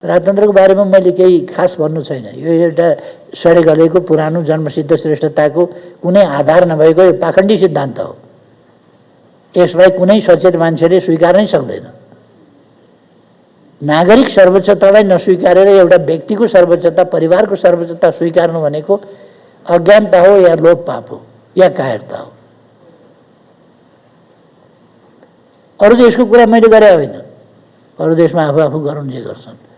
राजतन्त्रको बारेमा मैले केही खास भन्नु छैन। यो एउटा सडे गलेको पुरानो जन्मसिद्ध श्रेष्ठताको कुनै आधार नभएको यो पाखण्डी सिद्धान्त हो। यसलाई कुनै सचेत मान्छेले स्वीकार्नै सक्दैन। नागरिक सर्वोच्चतालाई नस्वीकारेर एउटा व्यक्तिको सर्वोच्चता, परिवारको सर्वोच्चता स्वीकार्नु भनेको अज्ञानता हो या लोभ पाप हो या कायरता हो। अरू देशको कुरा मैले गरे होइन। अरू देशमा आफू आफू गरून् जे गर्छन्।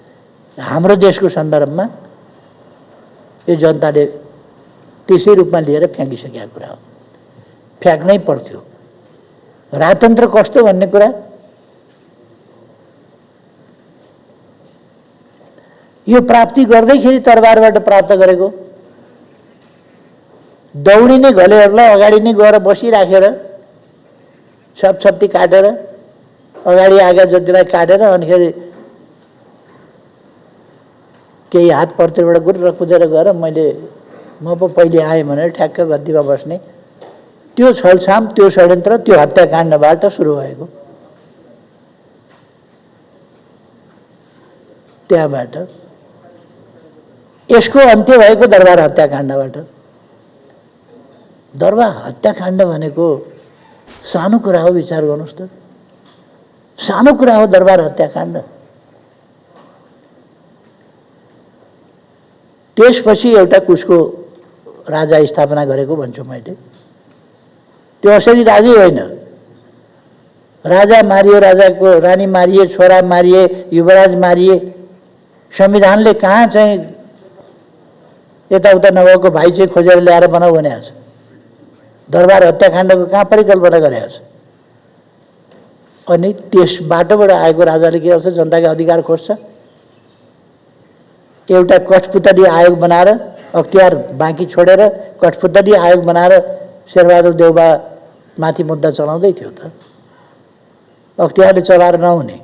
हाम्रो देशको सन्दर्भमा यो जनताले त्यसै रूपमा लिएर फ्याँकिसकेका कुरा हो। फ्याँक्नै पर्थ्यो। राजतन्त्र कस्तो भन्ने कुरा यो प्राप्ति गर्दैखेरि तरबारबाट प्राप्त गरेको, दौडिने घलेहरूलाई अगाडि नै गएर बसिराखेर छपछप्ती काटेर अगाडि आएका जतिलाई काटेर अनिखेरि केही हात पर्तिबाट गुर्र कुदेर गएर म पो पहिले आएँ भनेर ठ्याक्क गद्दीमा बस्ने, त्यो छलछाम, त्यो षड्यन्त्र, त्यो हत्याकाण्डबाट सुरु भएको। त्यहाँबाट यसको अन्त्य भएको दरबार हत्याकाण्डबाट। दरबार हत्याकाण्ड भनेको सानो कुरा हो, विचार गर्नुहोस् त। सानो कुरा हो दरबार हत्याकाण्ड। त्यसपछि एउटा कुशको राजा स्थापना गरेको भन्छु मैले। त्यो असली राजै होइन। राजा मारियो, राजाको रानी मारिए, छोरा मारिए, युवराज मारिए। संविधानले कहाँ चाहिँ यताउता नभएको भाइ चाहिँ खोजेर ल्याएर बनाऊ भनेको छ। दरबार हत्याकाण्डको कहाँ परिकल्पना गरेको छ। अनि त्यस बाटोबाट आएको राजाले के गर्छ? जनताको अधिकार खोज्छ। एउटा कठपुतली आयोग बनाएर, अख्तियार बाँकी छोडेर कठपुतली आयोग बनाएर शेरबहादुर देउबा माथि मुद्दा चलाउँदै थियो त। अख्तियारले चलाएर नहुने।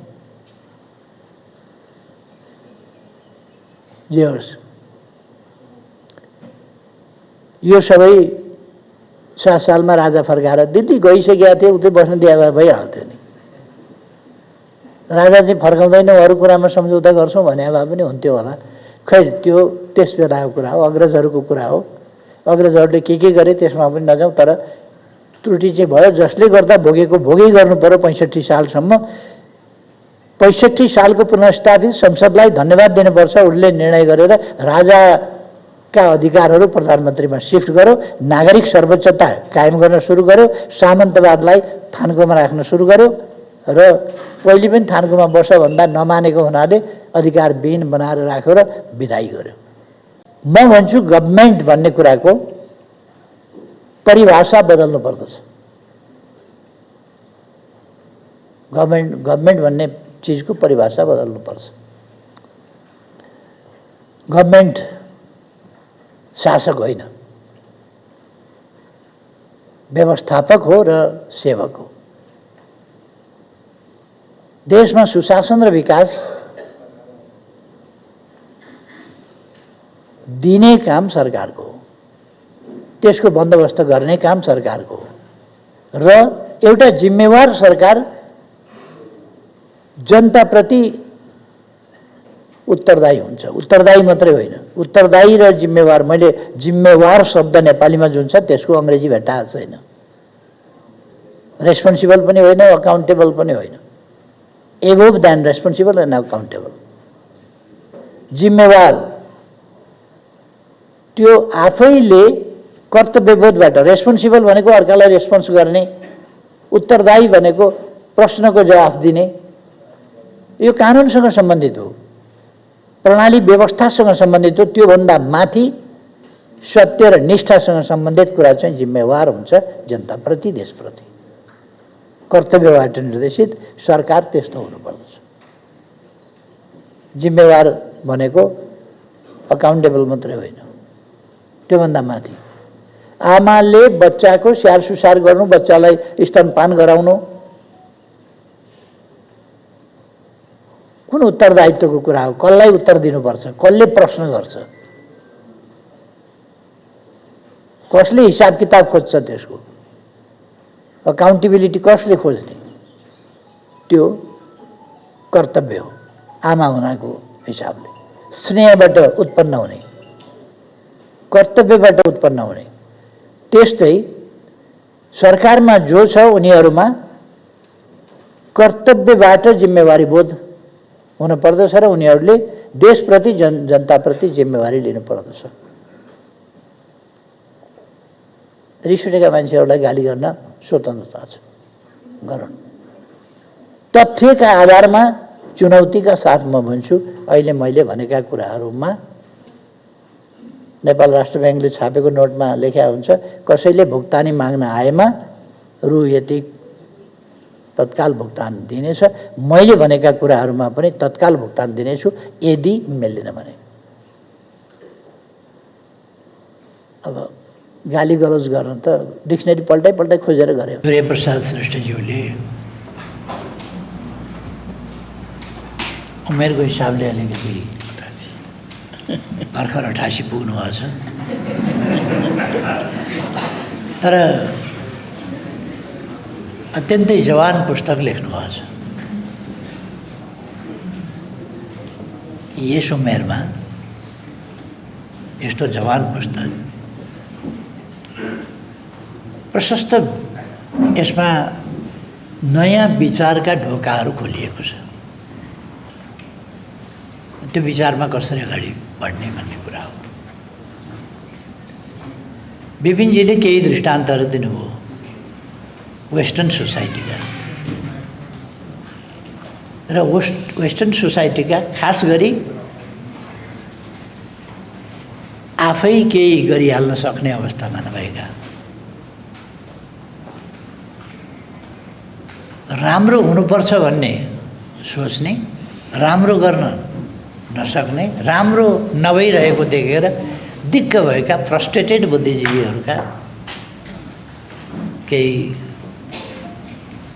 जे होस्, यो सबै 7 सालमा राजा फर्काएर दिल्ली गइसकेका थिए, उतै बस्न दिए भइहाल्थ्यो नि। राजा चाहिँ फर्काउँदैन, अरू कुरामा सम्झौता गर्छौँ भने भए पनि हुन्थ्यो होला। खै त्यो त्यस बेलाको कुरा हो, अग्रजहरूको कुरा हो। अग्रजहरूले के गरे त्यसमा पनि नजाउँ, तर त्रुटि चाहिँ भयो। जसले गर्दा भोगेको भोगै गर्नु पर्यो 65 सालसम्म। 65 सालको पुनर्स्थापित संसदलाई धन्यवाद दिनुपर्छ। उसले निर्णय गरेर राजाका अधिकारहरू प्रधानमन्त्रीमा सिफ्ट गर्यो, नागरिक सर्वोच्चता कायम गर्न सुरु गर्यो, सामन्तवादलाई थान्कोमा राख्न सुरु गर्यो र पहिले पनि थान्कोमा बस भन्दा नमानेको हुनाले अधिकारविहीन बनाएर राख्यो र विदाई गर्यो। म भन्छु गभर्नमेन्ट भन्ने कुराको परिभाषा बदल्नु पर्दछ। गभर्नमेन्ट भन्ने चिजको परिभाषा बदल्नु पर्छ। गभर्नमेन्ट शासक होइन, व्यवस्थापक हो र सेवक हो। देशमा सुशासन र विकास दिने काम सरकारको हो, त्यसको बन्दोबस्त गर्ने काम सरकारको हो र एउटा जिम्मेवार सरकार जनताप्रति उत्तरदायी हुन्छ। उत्तरदायी मात्रै होइन, उत्तरदायी र जिम्मेवार। मैले जिम्मेवार शब्द नेपालीमा जुन छ त्यसको अङ्ग्रेजी भेट्टाएको छैन। रेस्पोन्सिबल पनि होइन, अकाउन्टेबल पनि होइन। Above than responsible and accountable. जिम्मेवार त्यो आफैले कर्तव्यबोधबाट। रेस्पोन्सिबल भनेको अर्कालाई रेस्पोन्स गर्ने, उत्तरदायी भनेको प्रश्नको जवाफ दिने। यो कानुनसँग सम्बन्धित हो, प्रणाली व्यवस्थासँग सम्बन्धित हो। त्योभन्दा माथि सत्य र निष्ठासँग सम्बन्धित कुरा चाहिँ जिम्मेवार हुन्छ जनताप्रति, देशप्रति। कर्तव्यबाट निर्देशित सरकार त्यस्तो हुनुपर्दछ। जिम्मेवार भनेको अकाउन्टेबल मात्रै होइन, त्योभन्दा माथि। आमाले बच्चाको स्याहार सुसार गर्नु, बच्चालाई स्तनपान गराउनु कुन उत्तरदायित्वको कुरा हो? कसलाई उत्तर दिनुपर्छ? कसले प्रश्न गर्छ? कसले हिसाब किताब खोज्छ? त्यसको अकाउन्टेबिलिटी कसले खोज्ने? त्यो कर्तव्य हो आमा हुनाको। हिसाबले, स्नेहबाट उत्पन्न हुने, कर्तव्यबाट उत्पन्न हुने। त्यस्तै सरकारमा जो छ उनीहरूमा कर्तव्यबाट जिम्मेवारी बोध हुन पर्दछ र उनीहरूले देशप्रति जनताप्रति जिम्मेवारी लिनु पर्दछ। रिस उठेका मान्छेहरूलाई गाली गर्न स्वतन्त्रता छ, गरौँ। तथ्यका आधारमा चुनौतीका साथ म भन्छु, अहिले मैले भनेका कुराहरूमा नेपाल राष्ट्र ब्याङ्कले छापेको नोटमा लेखा हुन्छ, कसैले भुक्तानी माग्न आएमा रु यति तत्काल भुक्तान दिनेछ। मैले भनेका कुराहरूमा पनि तत्काल भुक्तान दिनेछु यदि मिल्दैन भने। अब गाली गलौज गर्न त डिक्सनरी पल्टाइ खोजेर गरे। सूर्यप्रसाद श्रेष्ठज्यूले उमेरको हिसाबले अलिकति भर्खर 88 पुग्नु भएको छ, तर अत्यन्तै जवान पुस्तक लेख्नु भएको छ। यस उमेरमा यस्तो जवान पुस्तक प्रशस्त, यसमा नयाँ विचारका ढोकाहरू खोलिएको छ। त्यो विचारमा कसरी अगाडि बढ्ने भन्ने कुरा हो। विपिनजीले केही दृष्टान्तहरू दिनुभयो वेस्टर्न सोसाइटीका, र वेस्टर्न सोसाइटीका खास गरी आफै केही गरिहाल्न सक्ने अवस्थामा नभएका, राम्रो हुनुपर्छ भन्ने सोच्ने, राम्रो गर्न नसक्ने, राम्रो नभइरहेको देखेर दिक्क भएका फ्रस्ट्रेटेड बुद्धिजीवीहरूका केही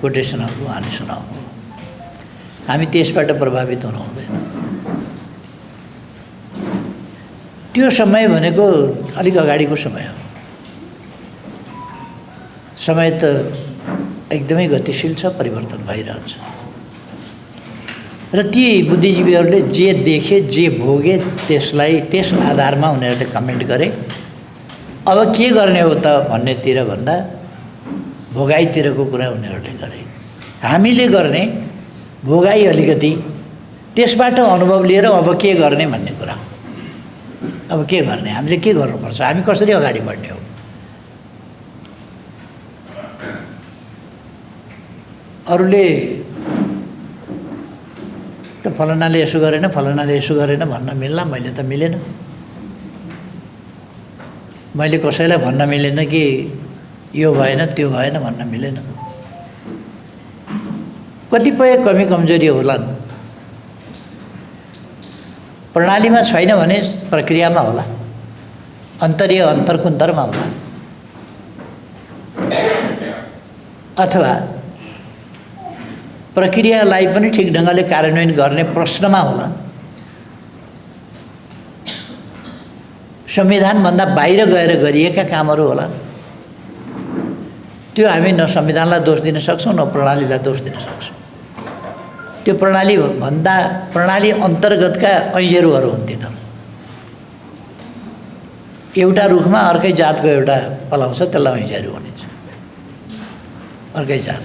कोटेसनहरू उहाँले सुनाउनु। हामी त्यसबाट प्रभावित हुनु हुँदैन। त्यो समय भनेको अलिक अगाडिको समय हो। समय त एकदमै गतिशील छ, परिवर्तन भइरहन्छ। र ती बुद्धिजीवीहरूले जे देखे, जे भोगे, त्यसलाई त्यस आधारमा उनीहरूले कमेन्ट गरे। अब के गर्ने हो त भन्नेतिर भन्दा भोगाइतिरको कुरा उनीहरूले गरे। हामीले गर्ने भोगाइ अलिकति, त्यसबाट अनुभव लिएर अब के गर्ने भन्ने कुरा हो। अब के गर्ने, हामीले के गर्नुपर्छ, हामी कसरी अगाडि बढ्ने हो। अरूले त फलानाले यसो गरेन, फलानाले यसो गरेन भन्न मिल्ला, मैले त मिलेन। मैले कसैलाई भन्न मिलेन कि यो भएन त्यो भएन भन्न मिलेन। कतिपय कमी कमजोरी होलान्, प्रणालीमा छैन भने प्रक्रियामा होला, अन्तरीय अन्तर्कुन्तरमा होला, अथवा प्रक्रियालाई पनि ठिक ढङ्गले कार्यान्वयन गर्ने प्रश्नमा होला। संविधानभन्दा बाहिर गएर गरिएका कामहरू होला। त्यो हामी न संविधानलाई दोष दिन सक्छौँ, न प्रणालीलाई दोष दिन सक्छौँ। त्यो प्रणाली अन्तर्गतका ऐँजेरूहरू हुन्थेन। एउटा रुखमा अर्कै जातको एउटा पलाउँछ, त्यसलाई ऐँजेरू भनिन्छ। अर्कै जात।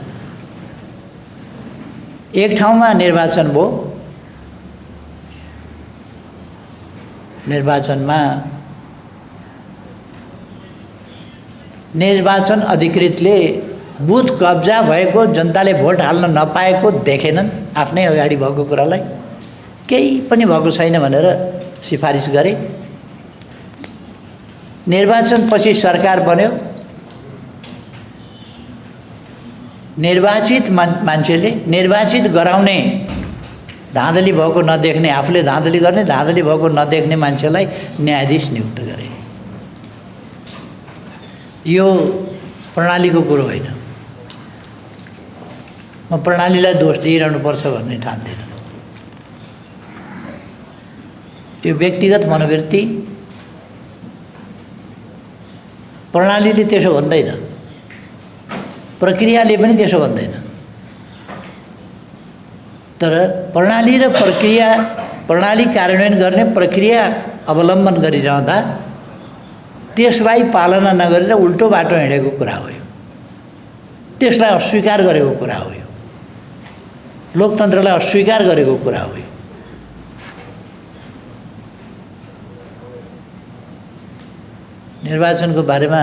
एक ठाउँमा निर्वाचन भयो, निर्वाचन अधिकृतले बुथ कब्जा भएको, जनताले भोट हाल्न नपाएको देखेनन्, आफ्नै अगाडि भएको कुरालाई केही पनि भएको छैन भनेर सिफारिस गरे। निर्वाचनपछि सरकार बन्यो। निर्वाचित मान्छेले निर्वाचित गराउने, धाँधली भएको नदेख्ने, आफूले धाँधली गर्ने, धाँधली भएको नदेख्ने मान्छेलाई न्यायाधीश नियुक्त गरे। यो प्रणालीको कुरो होइन। म प्रणालीलाई दोष दिइरहनुपर्छ भन्ने ठान्दिनँ। त्यो व्यक्तिगत मनोवृत्ति, प्रणालीले त्यसो भन्दैन, प्रक्रियाले पनि त्यसो भन्दैन। तर प्रणाली र प्रक्रिया प्रणाली कार्यान्वयन गर्ने प्रक्रिया अवलम्बन गरिरहँदा त्यसलाई पालना नगरेर उल्टो बाटो हिँडेको कुरा हो यो। त्यसलाई अस्वीकार गरेको कुरा हो यो। लोकतन्त्रलाई अस्वीकार गरेको कुरा हो यो। निर्वाचनको बारेमा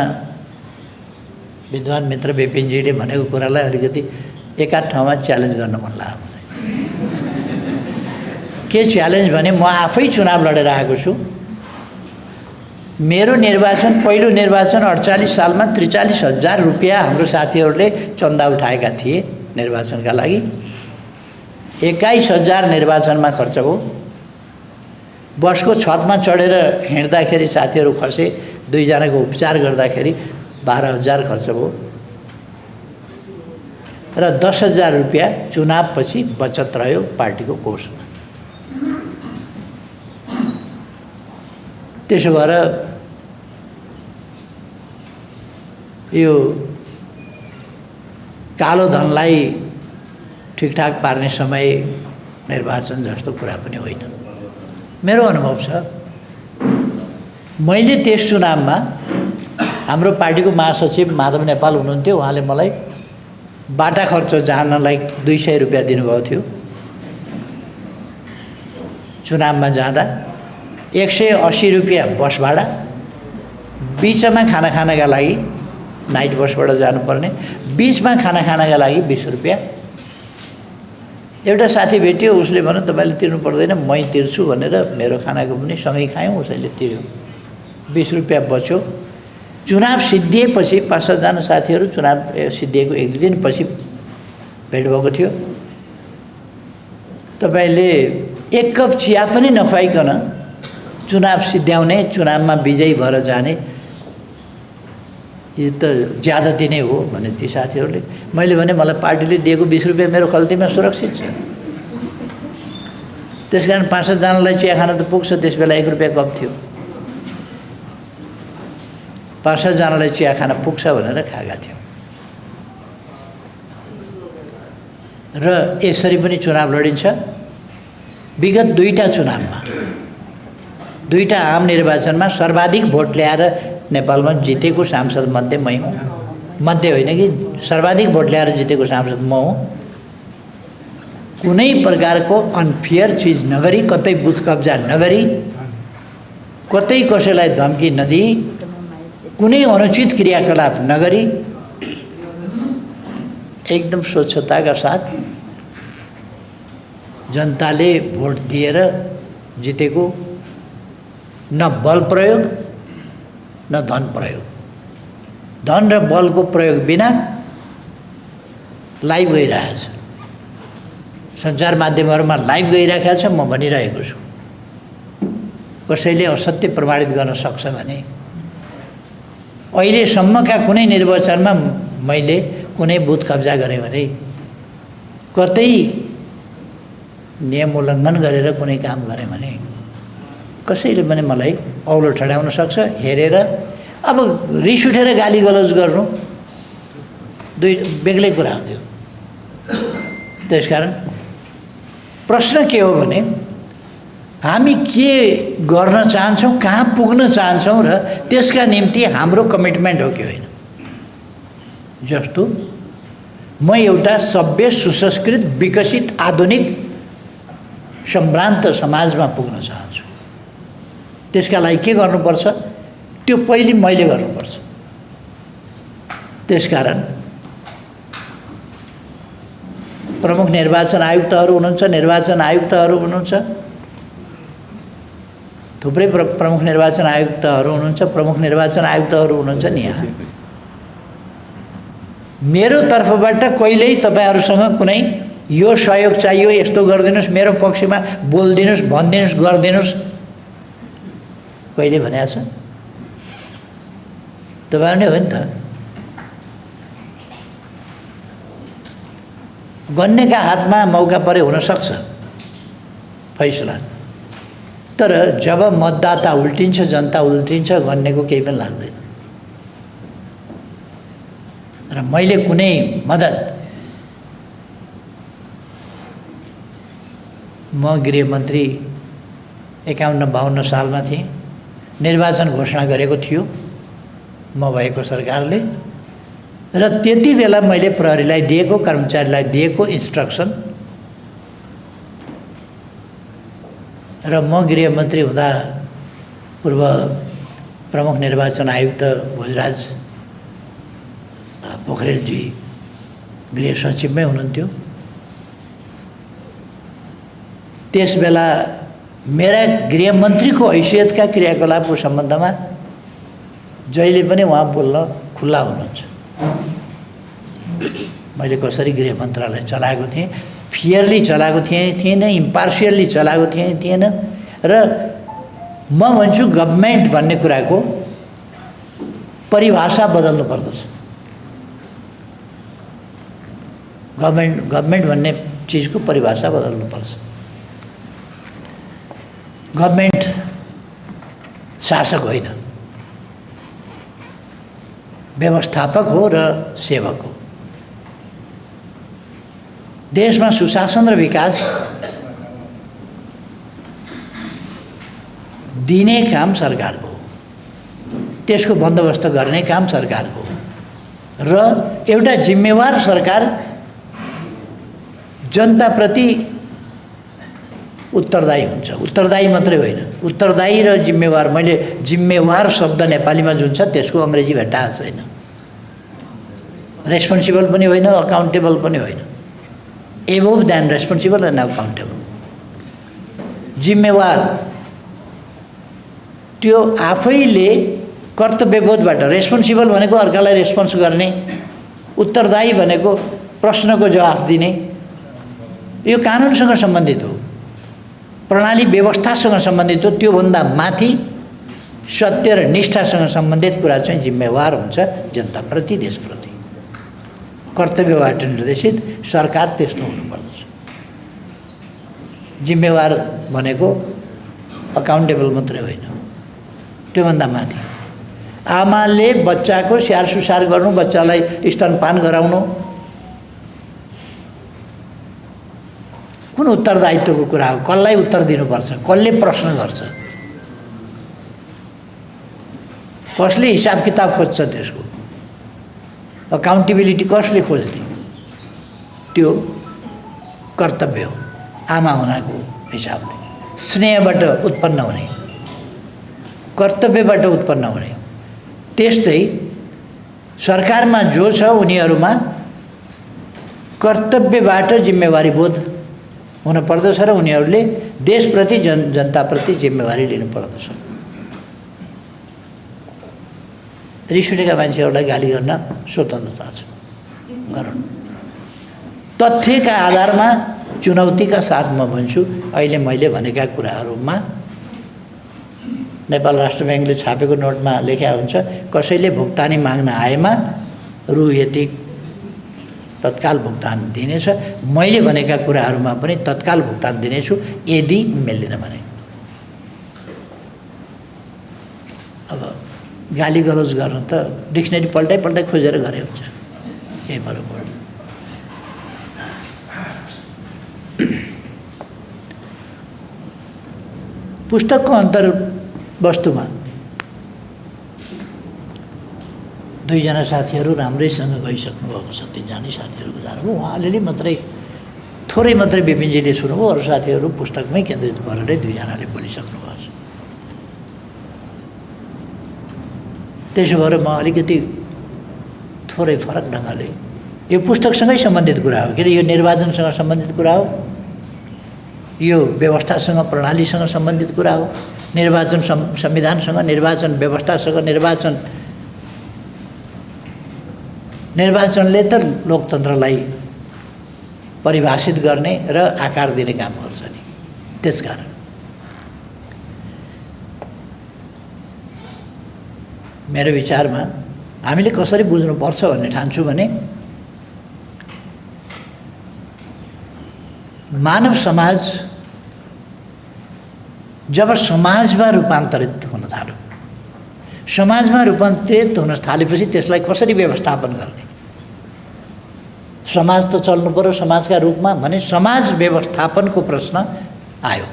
विद्वान मित्र विपिनजीले भनेको कुरालाई अलिकति एकाध ठाउँमा च्यालेन्ज गर्न मन लाग्यो मलाई। के च्यालेन्ज भने म आफै चुनाव लडेर आएको छु। मेरो निर्वाचन पहिलो निर्वाचन 48 सालमा 43,000 रुपियाँ हाम्रो साथीहरूले चन्दा उठाएका थिए निर्वाचनका लागि। 21,000 निर्वाचनमा खर्च भयो। बसको छतमा चढेर हिँड्दाखेरि साथीहरू खसे, 2 जनाको उपचार गर्दाखेरि 12,000 खर्च भयो र 10,000 रुपियाँ चुनावपछि बचत रह्यो पार्टीको कोषमा। त्यसो भएर यो कालो धनलाई ठिकठाक पार्ने समय निर्वाचन जस्तो कुरा पनि होइन। मेरो अनुभव छ, मैले त्यस चुनावमा हाम्रो पार्टीको महासचिव माधव नेपाल हुनुहुन्थ्यो। उहाँले मलाई बाटा खर्च जानलाई 200 रुपियाँ दिनुभएको थियो। चुनावमा जाँदा 180 रुपियाँ बस भाडा, बिचमा खाना खानका लागि नाइट बसबाट जानुपर्ने, बिचमा खाना खानका लागि 20 रुपियाँ। एउटा साथी भेट्यो, उसले भन्यो तपाईँले तिर्नु पर्दैन, मै तिर्छु भनेर मेरो खानाको पनि सँगै खायौँ, उसैले तिर्यो, 20 रुपियाँ बच्यो। चुनाव सिद्धिएपछि 5-7 जना साथीहरू चुनाव सिद्धिएको 1-2 दिनपछि भेट भएको थियो। तपाईँले 1 कप चिया पनि नखुवाइकन चुनाव सिद्ध्याउने, चुनावमा विजयी भएर जाने, यो त ज्यादती नै हो भने ती साथीहरूले। मैले भने मलाई पार्टीले दिएको 20 रुपियाँ मेरो खल्तीमा सुरक्षित छ। त्यसकारण 5-7 जनालाई चिया खान त पुग्छ। त्यस बेला 1 रुपियाँ कप थियो। 5-7 जनालाई चिया खान पुग्छ भनेर खाएका थियौँ। र यसरी पनि चुनाव लडिन्छ। विगत 2टा चुनावमा, 2टा आम निर्वाचनमा सर्वाधिक भोट ल्याएर नेपालमा जितेको सांसद मध्ये मै हुँ। मध्ये होइन कि सर्वाधिक भोट ल्याएर जितेको सांसद म हुँ। कुनै प्रकारको अनफेयर चिज नगरी, कतै बुथ कब्जा नगरी, कतै कसैलाई धम्की नदिई, कुनै अनुचित क्रियाकलाप नगरी एकदम स्वच्छताका साथ जनताले भोट दिएर जितेको, न बल प्रयोग न धन प्रयोग। धन र बलको प्रयोग बिना लाइभ गइरहेछ, सञ्चार माध्यमहरूमा लाइभ गइरहेको छ। म भनिरहेको छु, कसैले असत्य प्रमाणित गर्न सक्छ भने अहिलेसम्मका कुनै निर्वाचनमा मैले कुनै बुथ कब्जा गरेँ भने, कतै नियम उल्लङ्घन गरेर कुनै काम गरेँ भने कसैले पनि मलाई औलो ठड्याउन सक्छ। हेरेर अब रिस उठेर गाली गलौज गर्नु 2 बेग्लै कुरा हो त्यो। त्यसकारण प्रश्न के हो भने हामी के गर्न चाहन्छौँ, कहाँ पुग्न चाहन्छौँ र त्यसका निम्ति हाम्रो कमिटमेन्ट हो कि होइन। जस्तो म एउटा सभ्य, सुसंस्कृत, विकसित, आधुनिक, सम्भ्रान्त समाजमा पुग्न चाहन्छु। त्यसका लागि के गर्नुपर्छ, त्यो पहिले मैले गर्नुपर्छ। त्यसकारण प्रमुख निर्वाचन आयुक्तहरू हुनुहुन्छ, निर्वाचन आयुक्तहरू हुनुहुन्छ, थुप्रै प्रमुख निर्वाचन आयुक्तहरू हुनुहुन्छ, प्रमुख निर्वाचन आयुक्तहरू हुनुहुन्छ नि यहाँ। मेरो तर्फबाट कहिल्यै तपाईहरुसँग कुनै यो सहयोग चाहियो, यस्तो गरिदिनुस्, मेरो पक्षमा बोलिदिनुस्, भनिदिनुस्, गरिदिनुस् कहिले भनेको छ? तपाईहरु नै हो नि त। गन्नेका हातमा मौका परे हुन सक्छ फैसला, तर जब मतदाता उल्टिन्छ, जनता उल्टिन्छ, गन्नेको केही पनि लाग्दैन। र मैले कुनै मद्दत, म गृहमन्त्री 51-52 सालमा थिएँ। निर्वाचन घोषणा गरेको थियो म भएको सरकारले र त्यति बेला मैले प्रहरीलाई दिएको, कर्मचारीलाई दिएको इन्स्ट्रक्सन र म गृहमन्त्री हुँदा पूर्व प्रमुख निर्वाचन आयुक्त भोजराज पोखरेलजी गृह सचिवमै हुनुहुन्थ्यो। त्यसबेला मेरा गृहमन्त्रीको हैसियतका क्रियाकलापको सम्बन्धमा जहिले पनि उहाँ बोल्न खुल्ला हुनुहुन्छ। मैले कसरी गृह मन्त्रालय चलाएको थिएँ, फेयरली चलाएको थिएन, इम्पार्सियल्ली चलाएको थिएन र म भन्छु गभर्नमेन्ट भन्ने कुराको परिभाषा बदल्नु पर्दछ। गभर्नमेन्ट भन्ने चिजको परिभाषा बदल्नु पर्छ। गभर्नमेन्ट शासक होइन, व्यवस्थापक हो र सेवक हो। देशमा सुशासन र विकास दिने काम सरकारको हो, त्यसको बन्दोबस्त गर्ने काम सरकारको हो र एउटा जिम्मेवार सरकार जनताप्रति उत्तरदायी हुन्छ। उत्तरदायी मात्रै होइन, उत्तरदायी र जिम्मेवार, मैले जिम्मेवार शब्द नेपालीमा जुन छ त्यसको अङ्ग्रेजी भेट्टाएको छैन। रेस्पोन्सिबल पनि होइन, अकाउन्टेबल पनि होइन। Above than responsible and accountable. जिम्मेवार त्यो आफैले कर्तव्यबोधबाट, रेस्पोन्सिबल भनेको अर्कालाई रेस्पोन्स गर्ने, उत्तरदायी भनेको प्रश्नको जवाफ दिने, यो कानुनसँग सम्बन्धित हो, प्रणाली व्यवस्थासँग सम्बन्धित हो। त्योभन्दा माथि सत्य र निष्ठासँग सम्बन्धित कुरा चाहिँ जिम्मेवार हुन्छ जनताप्रति, देशप्रति। कर्तव्यबाट निर्देशित सरकार त्यस्तो हुनुपर्दछ। जिम्मेवार भनेको अकाउन्टेबल मात्रै होइन, त्योभन्दा माथि आमाले बच्चाको स्याहार सुसार गर्नु, बच्चालाई स्तनपान गराउनु कुन उत्तरदायित्वको कुरा हो? कसलाई उत्तर दिनुपर्छ? कसले प्रश्न गर्छ? कसले हिसाब किताब खोज्छ? त्यसको अकाउन्टेबिलिटी कसले खोज्ने? त्यो कर्तव्य हो आमा हुनाको हिसाबले। स्नेहबाट उत्पन्न हुने, कर्तव्यबाट उत्पन्न हुने। त्यस्तै सरकारमा जो छ उनीहरूमा कर्तव्यबाट जिम्मेवारी बोध हुन पर्दछ र उनीहरूले देशप्रति जनताप्रति जिम्मेवारी लिनु पर्दछ। रिस उठेका मान्छेहरूलाई गाली गर्न स्वतन्त्रता छ, गरौँ। तथ्यका आधारमा चुनौतीका साथ म भन्छु, अहिले मैले भनेका कुराहरूमा नेपाल राष्ट्र ब्याङ्कले छापेको नोटमा लेखा हुन्छ, कसैले भुक्तानी माग्न आएमा रु यति तत्काल भुक्तान दिनेछ। मैले भनेका कुराहरूमा पनि तत्काल भुक्तान दिनेछु यदि मिल्दैन भने। अब गाली गलौज गर्न त डिक्सनरी पल्टाइ खोजेर गरे हुन्छ, केही फरक पर्दैन। पुस्तकको अन्तर्वस्तुमा दुईजना साथीहरू राम्रैसँग गइसक्नु भएको छ, तीनजना साथीहरूको जानुभयो। उहाँ अलिअलि मात्रै, थोरै मात्रै बिपिनजीले सुन्नुभयो, अरू साथीहरू पुस्तकमै केन्द्रित भएर दुईजनाले बोलिसक्नु भएको छ। त्यसो भएर म अलिकति थोरै फरक ढङ्गले, यो पुस्तकसँगै सम्बन्धित कुरा हो, के अरे यो निर्वाचनसँग सम्बन्धित कुरा हो, यो व्यवस्थासँग प्रणालीसँग सम्बन्धित कुरा हो, निर्वाचन संविधानसँग, निर्वाचन व्यवस्थासँग, निर्वाचनले त लोकतन्त्रलाई परिभाषित गर्ने र आकार दिने काम गर्छ नि। त्यसकारण मेरो विचारमा हामीले कसरी बुझ्नुपर्छ भन्ने ठान्छु भने मानव समाज जब समाजमा रूपान्तरित हुन थाल्यो, समाजमा रूपान्तरित हुन थालेपछि त्यसलाई कसरी व्यवस्थापन गर्ने? समाज त चल्नु पर्यो समाजका रूपमा भने समाज व्यवस्थापनको प्रश्न आयो।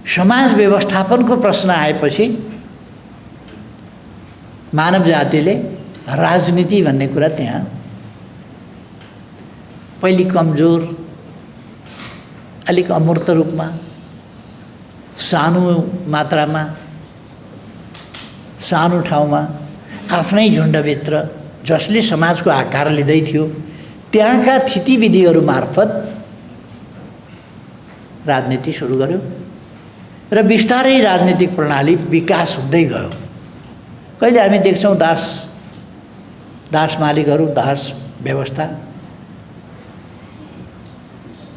समाज व्यवस्थापनको प्रश्न आएपछि मानव जातिले राजनीति भन्ने कुरा त्यहाँ पहिले कमजोर, अलिक अमूर्त रूपमा, सानो मात्रामा, सानो ठाउँमा, आफ्नै झुन्डभित्र जसले समाजको आकार लिँदै थियो, त्यहाँका थितिविधिहरू मार्फत राजनीति सुरु गर्यो र बिस्तारै राजनीतिक प्रणाली विकास हुँदै गयो। कहिले हामी देख्छौँ दास मालिकहरू, दास व्यवस्था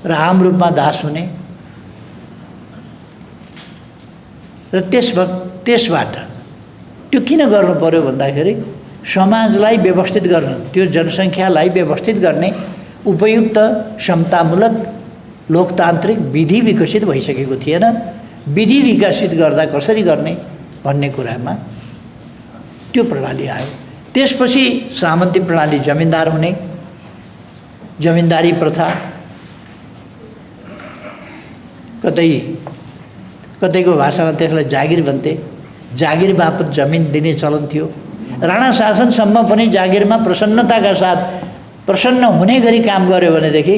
र आम रूपमा दास हुने र त्यसबाट त्यो किन गर्नु पर्यो भन्दाखेरि समाजलाई व्यवस्थित गर्न, त्यो जनसङ्ख्यालाई व्यवस्थित गर्ने उपयुक्त क्षमतामूलक लोकतान्त्रिक विधि विकसित भइसकेको थिएन। विधि विकसित गर्दा कसरी गर्ने भन्ने कुरामा त्यो प्रणाली आयो। त्यसपछि सामन्ती प्रणाली, जमिनदार हुने, जमिनदारी प्रथा, कतैको भाषामा त्यसलाई जागिर भन्थे, जागिर बापत जमिन दिने चलन थियो। राणा शासनसम्म पनि जागिरमा प्रसन्नताका साथ प्रसन्न हुने गरी काम गर्यो भनेदेखि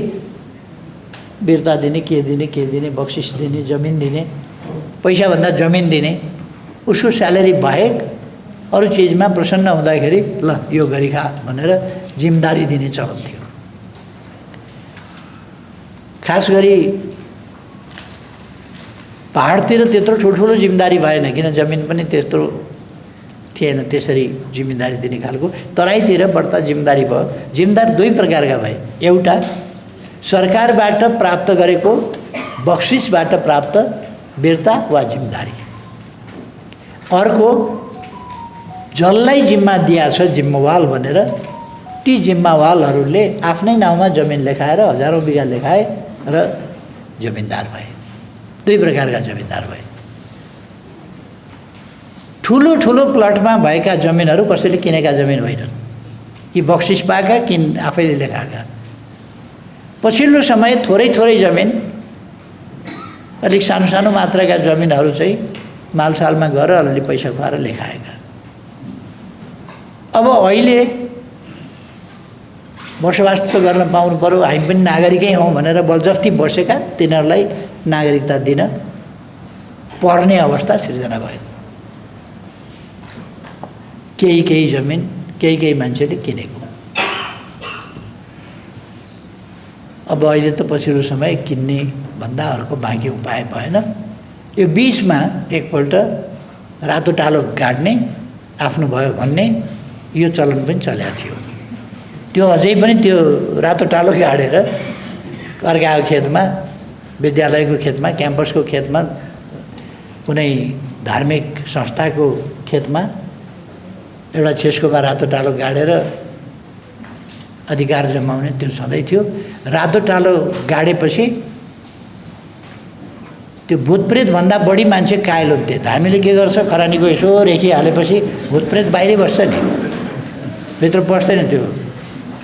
बिर्ता दिने, के दिने, बक्सिस दिने, जमिन दिने, पैसाभन्दा जमिन दिने, उसको स्यालेरी बाहेक अरू चिजमा प्रसन्न हुँदाखेरि ल यो गरी खा भनेर जिम्मेदारी दिने चलन थियो। खास गरी पहाडतिर त्यत्रो ठुल्ठुलो जिम्मेदारी भएन, किन जमिन पनि त्यत्रो थिएन त्यसरी जिम्मेदारी दिने खालको। तराईतिर बढ्ता जिम्मेदारी भयो। जिम्मेदार दुई प्रकारका भए, एउटा सरकारबाट प्राप्त गरेको बक्सिसबाट प्राप्त बिर्ता वा जिम्मेदारी, अर्को जसलाई जिम्मा दिएछ जिम्मेवाल भनेर ती जिम्मेवालहरूले आफ्नै नाउँमा जमिन लेखाएर हजारौँ बिघा लेखाए र जमिनदार भए। दुई प्रकारका जमिनदार भए। ठुलो ठुलो प्लटमा भएका जमिनहरू कसैले किनेका जमिन होइनन्, कि बक्सिस पाएका कि आफैले लेखाएका। पछिल्लो समय थोरै थोरै जमिन, अलिक सानो सानो मात्राका जमिनहरू चाहिँ मालसालमा गएर अलिअलि पैसा खुवाएर लेखाएका। अब अहिले बसोबास त गर्न पाउनु पर्यो, हामी पनि नागरिकै हौँ भनेर बलजफ्ती बसेका तिनीहरूलाई नागरिकता दिन पर्ने अवस्था सिर्जना भयो। केही जमिन केही मान्छेले किनेको। अब अहिले त पछिल्लो समय किन्ने भन्दा अर्को बाँकी उपाय भएन। यो बिचमा एकपल्ट रातो टालो गाड्ने, आफ्नो भयो भन्ने यो चलन पनि चलेको थियो। त्यो अझै पनि त्यो रातो टालो गाडेर अर्काको खेतमा, विद्यालयको खेतमा, क्याम्पसको खेतमा, कुनै धार्मिक संस्थाको खेतमा एउटा छेस्कोमा रातो टालो गाडेर अधिकार जमाउने त्यो सधैँ थियो। रातो टालो गाडेपछि त्यो भूतप्रेतभन्दा बढी मान्छे कायल हुन्थे। हामीले के गर्छ, खरानीको यसो रेखिहालेपछि भूतप्रेत बाहिरै बस्छ नि, भित्र पस्दैन। त्यो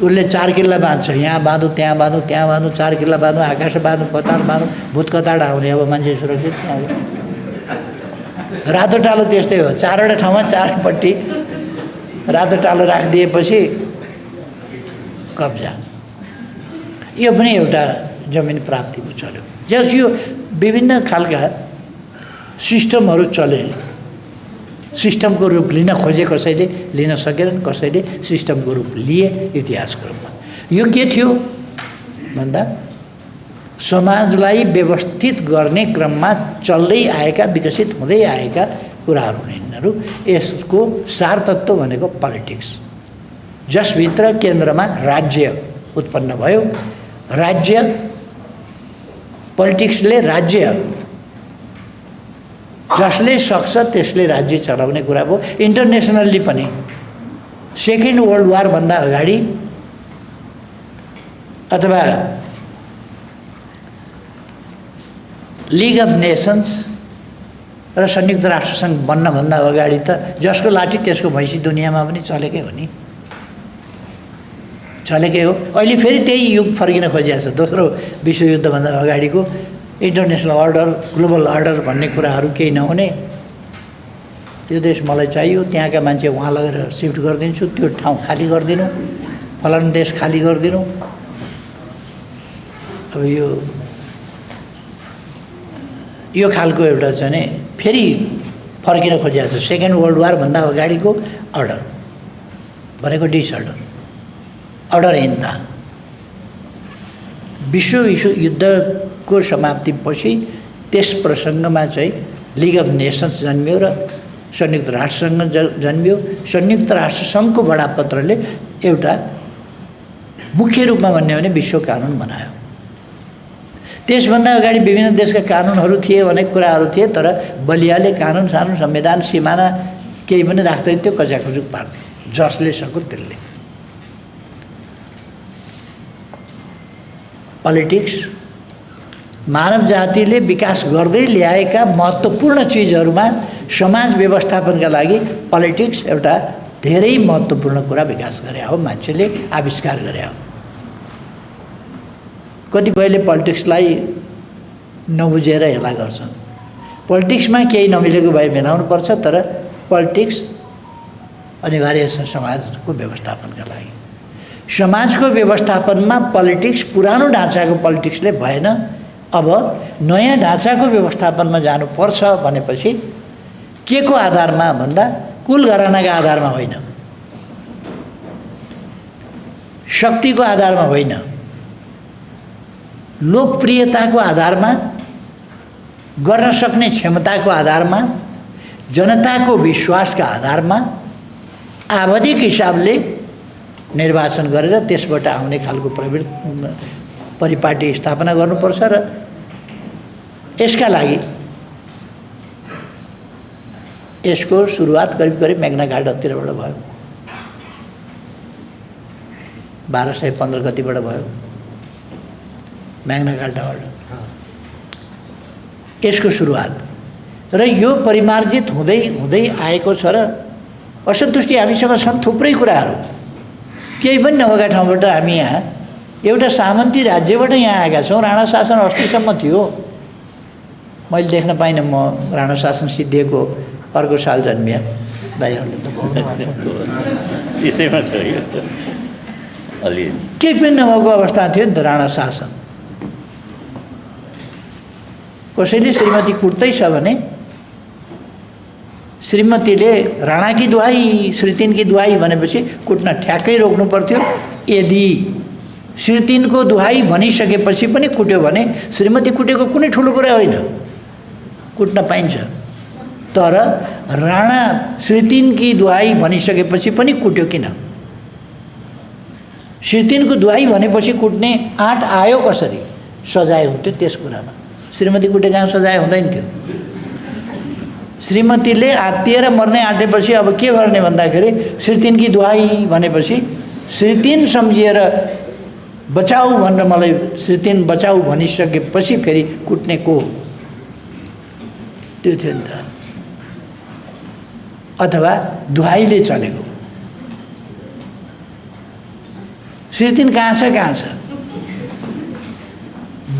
उसले 4 किल्ला बाँध्छ, यहाँ बाँधो त्यहाँ बाँधो, त्यहाँ बाँधो, 4 किल्ला बाँधो, आकाश बाँधो, कतार बाँधो, भूत कतार आउने। अब मान्छे सुरक्षित त्यहाँ रातो टालो त्यस्तै हो। 4वटा ठाउँमा 4पट्टि रातो टालो राखिदिएपछि कब्जा। यो पनि एउटा जमिन प्राप्तिको चल्यो। जस यो विभिन्न खालका सिस्टमहरू चले। सिस्टमको रूप लिन खोजे कसैले, लिन सकेनन्, कसैले सिस्टमको रूप लिए इतिहास क्रममा। यो के थियो भन्दा समाजलाई व्यवस्थित गर्ने क्रममा चल्दै आएका, विकसित हुँदै आएका कुराहरू यिनीहरू। यसको सार तत्त्व भनेको पोलिटिक्स, जसभित्र केन्द्रमा राज्य उत्पन्न भयो। राज्य, पोलिटिक्सले राज्य, जसले सक्छ त्यसले राज्य चलाउने कुरा भयो। इन्टरनेसनल्ली पनि सेकेन्ड वर्ल्ड वार भन्दा अगाडि अथवा लिग अफ नेसन्स र संयुक्त राष्ट्रसङ्घ बन्नभन्दा अगाडि त जसको लाठी त्यसको भैँसी दुनियाँमा पनि चलेकै हो नि, चलेकै हो। अहिले फेरि त्यही युग फर्किन खोजिएको छ। दोस्रो विश्वयुद्धभन्दा अगाडिको इन्टरनेसनल अर्डर, ग्लोबल अर्डर भन्ने कुराहरू केही नहुने, त्यो देश मलाई चाहियो, त्यहाँका मान्छे वहाँ लगेर सिफ्ट गरिदिन्छु, त्यो ठाउँ खाली गरिदिनु, फलानु देश खाली गरिदिनु। अब यो खालको एउटा चाहिँ नि फेरि फर्किन खोजिएको छ। सेकेन्ड वर्ल्ड वारभन्दा अगाडिको अर्डर भनेको डिसअर्डर, अर्डरहीनता। विश्व युद्धको समाप्तिपछि त्यस प्रसङ्गमा चाहिँ लिग अफ नेसन्स जन्मियो र संयुक्त राष्ट्रसङ्घ जन्मियो। संयुक्त राष्ट्रसङ्घको बडापत्रले एउटा मुख्य रूपमा भन्ने हो भने विश्व कानुन बनायो। त्यसभन्दा अगाडि विभिन्न देशका कानुनहरू थिए, अनेक कुराहरू थिए, तर बलियाले कानुन सानुन संविधान सिमाना केही पनि राख्दैन थियो, कचाखुचुक पार्थ्यो जसले सक्यो त्यसले। पोलिटिक्स मानव जातिले विकास गर्दै ल्याएका महत्त्वपूर्ण चिजहरूमा समाज व्यवस्थापनका लागि पोलिटिक्स एउटा धेरै महत्त्वपूर्ण कुरा विकास गरे हो, मान्छेले आविष्कार गरे हो। कतिपयले पोलिटिक्सलाई नबुझेर हेला गर्छन्। पोलिटिक्समा केही नमिलेको भए मिलाउनुपर्छ, तर पोलिटिक्स अनिवार्य छ समाजको व्यवस्थापनका लागि। समाजको व्यवस्थापनमा पोलिटिक्स पुरानो ढाँचाको पोलिटिक्सले भएन। अब नयाँ ढाँचाको व्यवस्थापनमा जानुपर्छ भनेपछि के को आधारमा भन्दा कुल घरानाका आधारमा होइन, शक्तिको आधारमा होइन, लोकप्रियताको आधारमा, गर्न सक्ने क्षमताको आधारमा, जनताको विश्वासका आधारमा आवधिक हिसाबले निर्वाचन गरेर त्यसबाट आउने खालको परिपाटी स्थापना गर्नुपर्छ। र यसका लागि यसको सुरुवात करिब मेघना घाटतिरबाट भयो, 1215 गतिबाट भयो मेघना घाटबाट यसको सुरुवात। र यो परिमार्जित हुँदै हुँदै आएको छ र असन्तुष्टि हामीसँग छन् थुप्रै कुराहरू। केही पनि नभएका ठाउँबाट हामी यहाँ एउटा सामन्ती राज्यबाट यहाँ आएका छौँ। राणा शासन अस्तिसम्म थियो, मैले देख्न पाइनँ। म राणा शासन सिद्धिएको अर्को साल जन्मिया, दाइहरूले त त्यसैमा छ अलि केही पनि नभएको अवस्था थियो नि त राणा शासन। कसैले श्रीमती कुट्दैछ भने श्रीमतीले राणाकी दुहाई श्रीतिनकी दुहाई भनेपछि कुट्न ठ्याक्कै रोक्नु पर्थ्यो। यदि श्रीतिनको दुहाई भनिसकेपछि पनि कुट्यो भने श्रीमती कुटेको कुनै ठुलो कुरा होइन, कुट्न पाइन्छ। तर राणा श्रीतिनकी दुहाई भनिसकेपछि पनि कुट्यो किन? श्रीतिनको दुहाई भनेपछि कुट्ने आँट आयो कसरी? सजाय हुन्थ्यो त्यस कुरामा। श्रीमती कुटेका सजाय हुँदैन थियो। श्रीमतीले आत्तिएर मर्ने आँटेपछि अब के गर्ने भन्दाखेरि श्रीतिनकी दुहाई भनेपछि श्रीतिन सम्झिएर बचाऊ भनेर मलाई श्रीतिन बचाऊ भनिसकेपछि फेरि कुट्ने को? त्यो थियो नि त। अथवा दुहाईले चलेको। श्रीतिन कहाँ छ?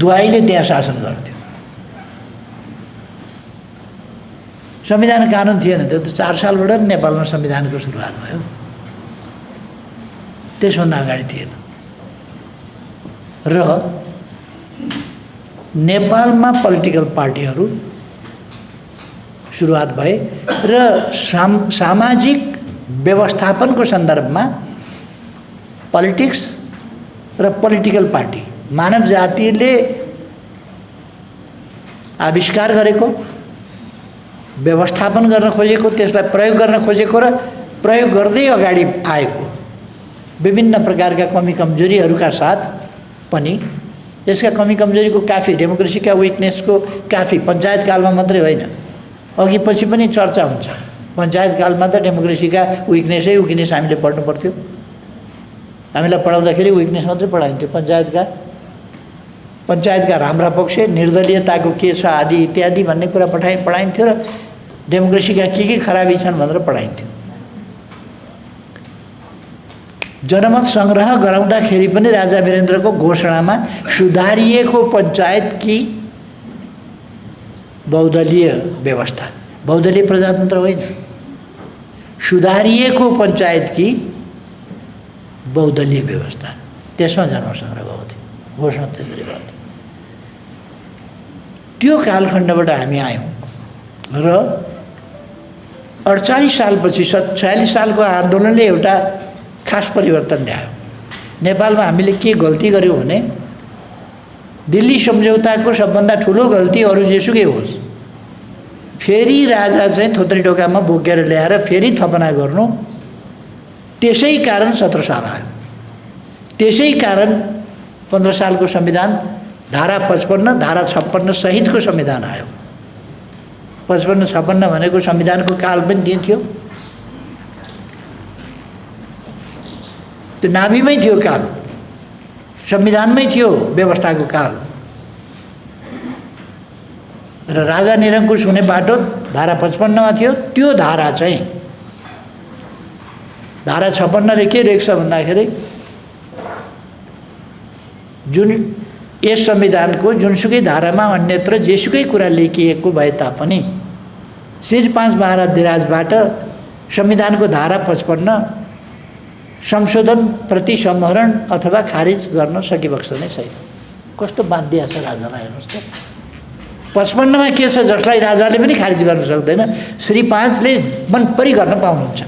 दुहाईले त्यहाँ शासन गर्थ्यो। संविधान कानुन थिएन, त्यो त 4 सालबाट नेपालमा संविधानको सुरुवात भयो, त्यसभन्दा अगाडि थिएन। र नेपालमा पोलिटिकल पार्टीहरू सुरुवात भए र सामाजिक व्यवस्थापनको सन्दर्भमा पोलिटिक्स र पोलिटिकल पार्टी मानव जातिले आविष्कार गरेको, व्यवस्थापन गर्न खोजेको, त्यसलाई प्रयोग गर्न खोजेको र प्रयोग गर्दै अगाडि आएको विभिन्न प्रकारका कमी कमजोरीहरूका साथ पनि यसका कमी कमजोरीको काफी, डेमोक्रेसीका विकनेसको काफी पञ्चायत कालमा मात्रै होइन, अघि पछि पनि चर्चा हुन्छ। पञ्चायत कालमा त डेमोक्रेसीका विकनेसै विकनेस हामीले पढ्नु पर्थ्यो। हामीलाई पढाउँदाखेरि विकनेस मात्रै पढाइन्थ्यो। पञ्चायतका राम्रा पक्ष, निर्दलीयताको के छ आदि इत्यादि भन्ने कुरा पढाइन्थ्यो र डेमोक्रेसीका के खराबी छन् भनेर पढाइन्थ्यो। जनमत सङ्ग्रह गराउँदाखेरि पनि राजा वीरेन्द्रको घोषणामा सुधारिएको पञ्चायतकी बहुदलीय व्यवस्था, बहुदलीय प्रजातन्त्र होइन, सुधारिएको पञ्चायतकी बहुदलीय व्यवस्था, त्यसमा जनमतसंग्रह भएको थियो, घोषणा त्यसरी भएको थियो। त्यो कालखण्डबाट हामी आयौँ र 48 सालपछि 46 सालको आन्दोलनले एउटा खास परिवर्तन ल्यायो। नेपालमा हामीले के गल्ती गर्यौँ भने दिल्ली सम्झौताको सबभन्दा ठुलो गल्ती अरू जेसुकै होस्, फेरि राजा चाहिँ थोत्रे ढोकामा बोकेर ल्याएर फेरि थपना गर्नु, त्यसै कारण 17 साल आयो। त्यसै कारण 15 सालको संविधान धारा 55 धारा 56 सहितको संविधान आयो। 55-56 भनेको संविधानको काल पनि त्यही थियो, त्यो नाभिमै थियो काल, संविधानमै थियो व्यवस्थाको काल। र राजा निरङ्कुश हुने बाटो धारा 55 थियो। त्यो धारा चाहिँ धारा 56ले के लेख्छ भन्दाखेरि जुन यस संविधानको जुनसुकै धारामा अन्यत्र जेसुकै कुरा लेखिएको भए तापनि श्री 5 महाराजबाट संविधानको धारा 55 संशोधन प्रति सम्हरण अथवा खारिज गर्न सकिबक्छ नै छैन। कस्तो बाध्य छ राजालाई, हेर्नुहोस् त। 55मा के छ जसलाई राजाले पनि खारिज गर्न सक्दैन, श्री 5ले मनपरी गर्न पाउनुहुन्छ,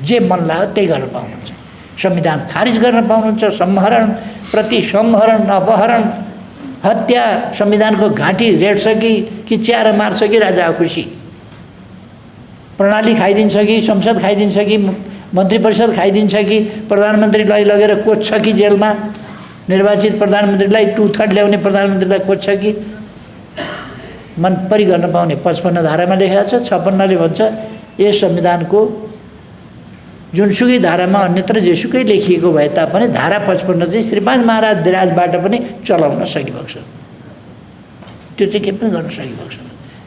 जे मन लाग्यो त्यही गर्न पाउनुहुन्छ। संविधान खारिज गर्न पाउनुहुन्छ, सम्हरण प्रति सम्हरण, अपहरण, हत्या, संविधानको घाँटी रेड्छ कि च्याएर मार्छ कि राजा खुसी, प्रणाली खाइदिन्छ कि संसद खाइदिन्छ कि मन्त्री परिषद खाइदिन्छ कि प्रधानमन्त्रीलाई लगेर कोच्छ कि जेलमा, निर्वाचित प्रधानमन्त्रीलाई 2/3 ल्याउने प्रधानमन्त्रीलाई कोच्छ कि, मनपरी गर्न पाउने 55 धारामा लेखेको छ। 56ले भन्छ यस संविधानको जुनसुकै धारामा अन्यत्र जेसुकै लेखिएको भए तापनि धारा 55 चाहिँ श्री 5 महाराजबाट पनि चलाउन सकिबक्छ। त्यो चाहिँ के पनि गर्न सकिबक्छ।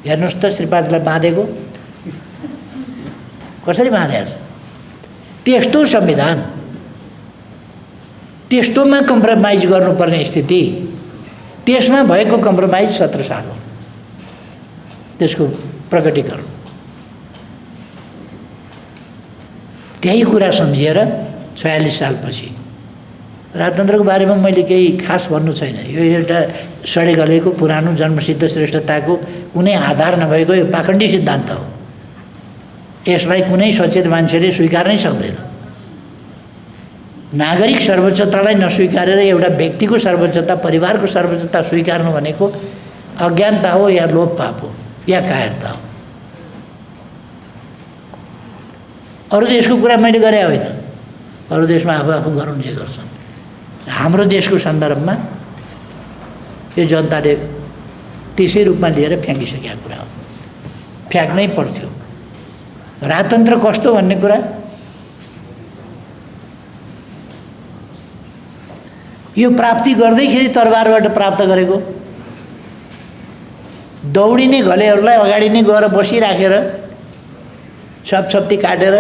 हेर्नुहोस् त, श्री 5लाई बाँधेको कसरी बाँधेको छ। त्यस्तो संविधान, त्यस्तोमा कम्प्रोमाइज गर्नुपर्ने स्थिति, त्यसमा भएको कम्प्रोमाइज 17 साल हो त्यसको प्रकटीकरण। त्यही कुरा सम्झिएर 46 सालपछि राजतन्त्रको बारेमा मैले केही खास भन्नु छैन। यो एउटा सडे गलेको पुरानो जन्मसिद्ध श्रेष्ठताको कुनै आधार नभएको यो पाखण्डी सिद्धान्त हो। यसलाई कुनै सचेत मान्छेले स्वीकार नै सक्दैन। नागरिक सर्वोच्चतालाई नस्वीकारेर एउटा व्यक्तिको सर्वोच्चता, परिवारको सर्वोच्चता स्वीकार्नु भनेको अज्ञानता हो या लोभ पाप हो या कायरता हो। अरू देशको कुरा मैले गरे होइन, अरू देशमा आफू गरून् जे गर्छन्। हाम्रो देशको सन्दर्भमा यो जनताले त्यसै रूपमा लिएर फ्याँकिसकेका कुरा हो, फ्याँक्नै पर्थ्यो। राजतन्त्र कस्तो भन्ने कुरा यो प्राप्ति गर्दैखेरि तरबारबाट प्राप्त गरेको, दौडिने घलेहरूलाई अगाडि नै गएर बसिराखेर छपछप्ती काटेर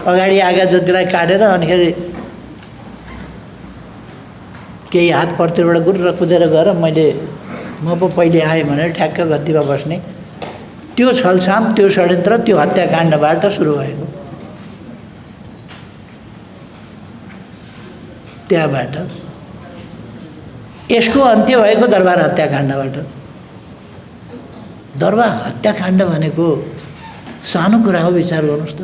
अगाडि आगा जतिलाई काटेर अनिखेरि केही हात पर्तिरबाट गुर्र कुदेर गएर म पो पहिले आएँ भनेर ठ्याक्क गद्दीमा बस्ने, त्यो छलछाम, त्यो षड्यन्त्र, त्यो हत्याकाण्डबाट सुरु भएको। त्यहाँबाट यसको अन्त्य भएको दरबार हत्याकाण्डबाट। दरबार हत्याकाण्ड भनेको सानो कुरा हो, विचार गर्नुहोस् त।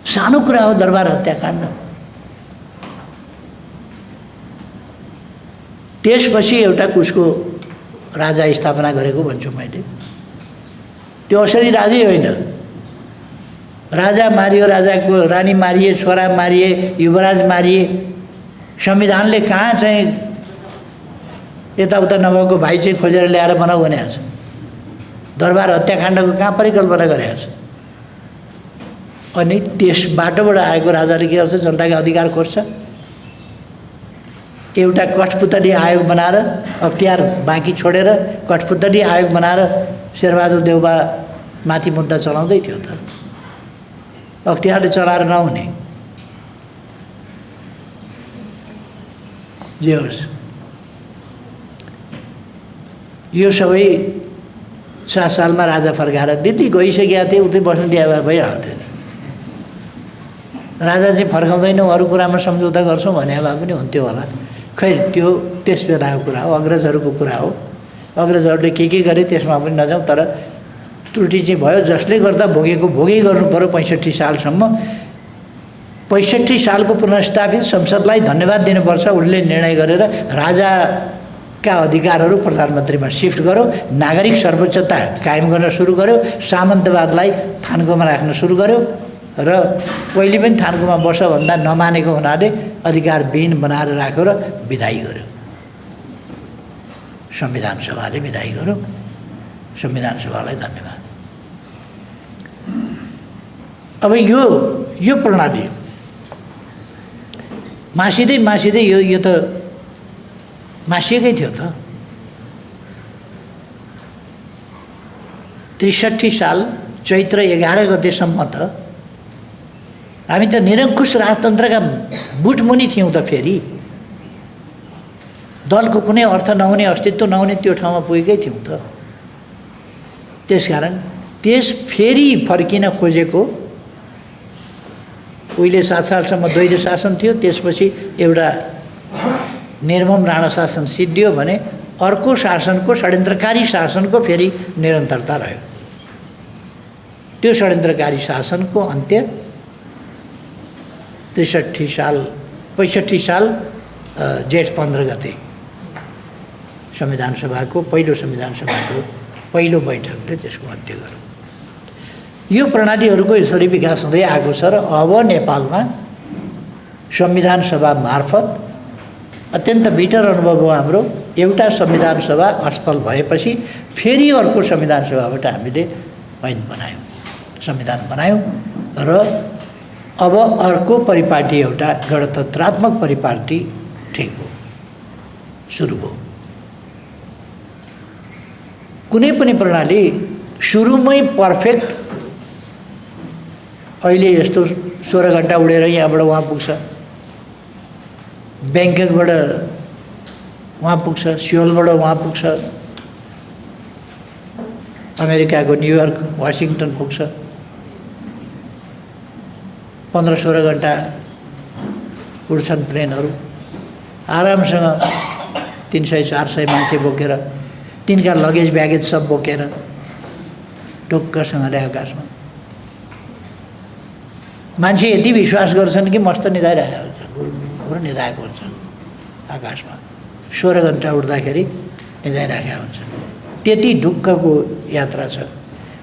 सानो कुरा हो दरबार हत्याकाण्ड। त्यसपछि एउटा कुशको राजा स्थापना गरेको भन्छु मैले। त्यो असली राजै होइन, राजा मारियो, राजाको रानी मारिए, छोरा मारिए, युवराज मारिए। संविधानले कहाँ चाहिँ यताउता नभएको भाइ चाहिँ खोजेर ल्याएर बनाऊ भनेको छ। दरबार हत्याकाण्डको कहाँ परिकल्पना गरेको छ। अनि त्यस बाटोबाट आएको राजाले के गर्छ, जनताका अधिकार खोज्छ। एउटा कठपुतली आयोग बनाएर, अख्तियार बाँकी छोडेर कठपुतली आयोग बनाएर शेरबहादुर देउबा माथि मुद्दा चलाउँदै थियो। त अख्तियारले चलाएर नहुने, जे होस् यो सबै 7 सालमा राजा फर्काएर दिल्ली गइसकेका थिए, उतै बस्नु दिए भए भइहाल्थ्यो नि। राजा चाहिँ फर्काउँदैनौँ, अरू कुरामा सम्झौता गर्छौँ भने भए पनि हुन्थ्यो होला। खै त्यो त्यस बेलाको कुरा हो, अग्रजहरूको कुरा हो। अग्रजहरूले के गरे त्यसमा पनि नजाउँ, तर त्रुटि चाहिँ भयो। जसले गर्दा भोगै गर्नु पर्यो 65 सालसम्म। 65 सालको पुनर्स्थापित संसदलाई धन्यवाद दिनुपर्छ। उसले निर्णय गरेर राजाका अधिकारहरू प्रधानमन्त्रीमा सिफ्ट गर्यो, नागरिक सर्वोच्चता कायम गर्न सुरु गर्यो, सामन्तवादलाई थान्कोमा राख्न सुरु गर्यो र पहिले पनि थान्कोमा बस भन्दा नमानेको हुनाले अधिकारविहीन बनाएर राख्यो र विदाई गर्यो। संविधान सभाले विदाई गर्यो। संविधान सभालाई धन्यवाद। अब यो प्रणाली मासिँदै यो त मासिएकै थियो त। 63 साल चैत्र 11 गतेसम्म त हामी त निरङ्कुश राजतन्त्रका बुटमुनि थियौँ त। फेरि दलको कुनै अर्थ नहुने, अस्तित्व नहुने त्यो ठाउँमा पुगेकै थियौँ त। त्यसकारण फेरि फर्किन खोजेको। उहिले 7 सालसम्म द्वैध शासन थियो, त्यसपछि एउटा निर्मम राणा शासन सिद्धियो भने अर्को शासनको, षड्यन्त्रकारी शासनको फेरि निरन्तरता रह्यो। त्यो षड्यन्त्रकारी शासनको अन्त्य 65 साल जेठ 15 गते पहिलो संविधान सभाको पहिलो बैठकले त्यसको अन्त्य गर्यो। यो प्रणालीहरूको यसरी विकास हुँदै आएको छ र अब नेपालमा संविधान सभा मार्फत अत्यन्त बिटर अनुभव हो हाम्रो। एउटा संविधान सभा असफल भएपछि फेरि अर्को संविधान सभाबाट हामीले ऐन बनायौँ, संविधान बनायौँ र अब अर्को परिपाटी, एउटा गणतन्त्रात्मक परिपाटी ठिक भयो, सुरु भयो। कुनै पनि प्रणाली सुरुमै पर्फेक्ट अहिले यस्तो 16 घन्टा उडेर यहाँबाट वहाँ पुग्छ, ब्याङ्ककबाट वहाँ पुग्छ, सियोलबाट वहाँ पुग्छ, अमेरिकाको न्युयोर्क, वासिङटन पुग्छ। 15-16 घन्टा उड्छन् प्लेनहरू आरामसँग, 300-400 मान्छे बोकेर, तिनका लगेज ब्यागेज सब बोकेर ढुक्कसँगले आकाशमा। मान्छे यति विश्वास गर्छन् कि मस्त निदाइरहेको हुन्छ, गुरु निदाएको हुन्छ आकाशमा। 16 घन्टा उड्दाखेरि निदाइरहेका हुन्छ। त्यति ढुक्कको यात्रा छ।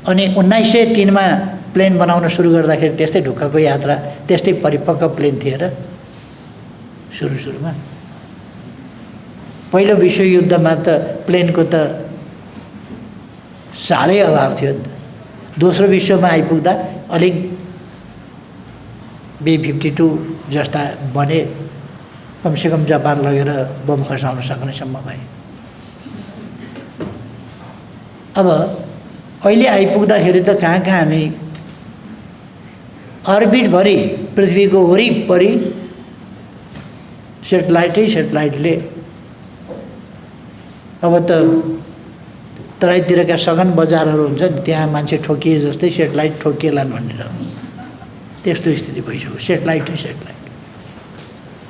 अनि 1903 मा प्लेन बनाउन सुरु गर्दाखेरि त्यस्तै ढुक्कको यात्रा, त्यस्तै परिपक्व प्लेन थिएर सुरुमा। पहिलो विश्वयुद्धमा त प्लेनको त साह्रै अभाव थियो। दोस्रो विश्वमा आइपुग्दा अलिक B-52 जस्ता बने, कमसेकम जापान लगेर बम खसाउन सक्नेसम्म भए। अब अहिले आइपुग्दाखेरि त कहाँ हामी अर्बिटभरि, पृथ्वीको वरिपरि सेटेलाइटले अब त तराईतिरका सघन बजारहरू हुन्छ नि, त्यहाँ मान्छे ठोकिए जस्तै सेटेलाइट ठोकिएलान् भनेर त्यस्तो स्थिति भइसक्यो। सेटेलाइट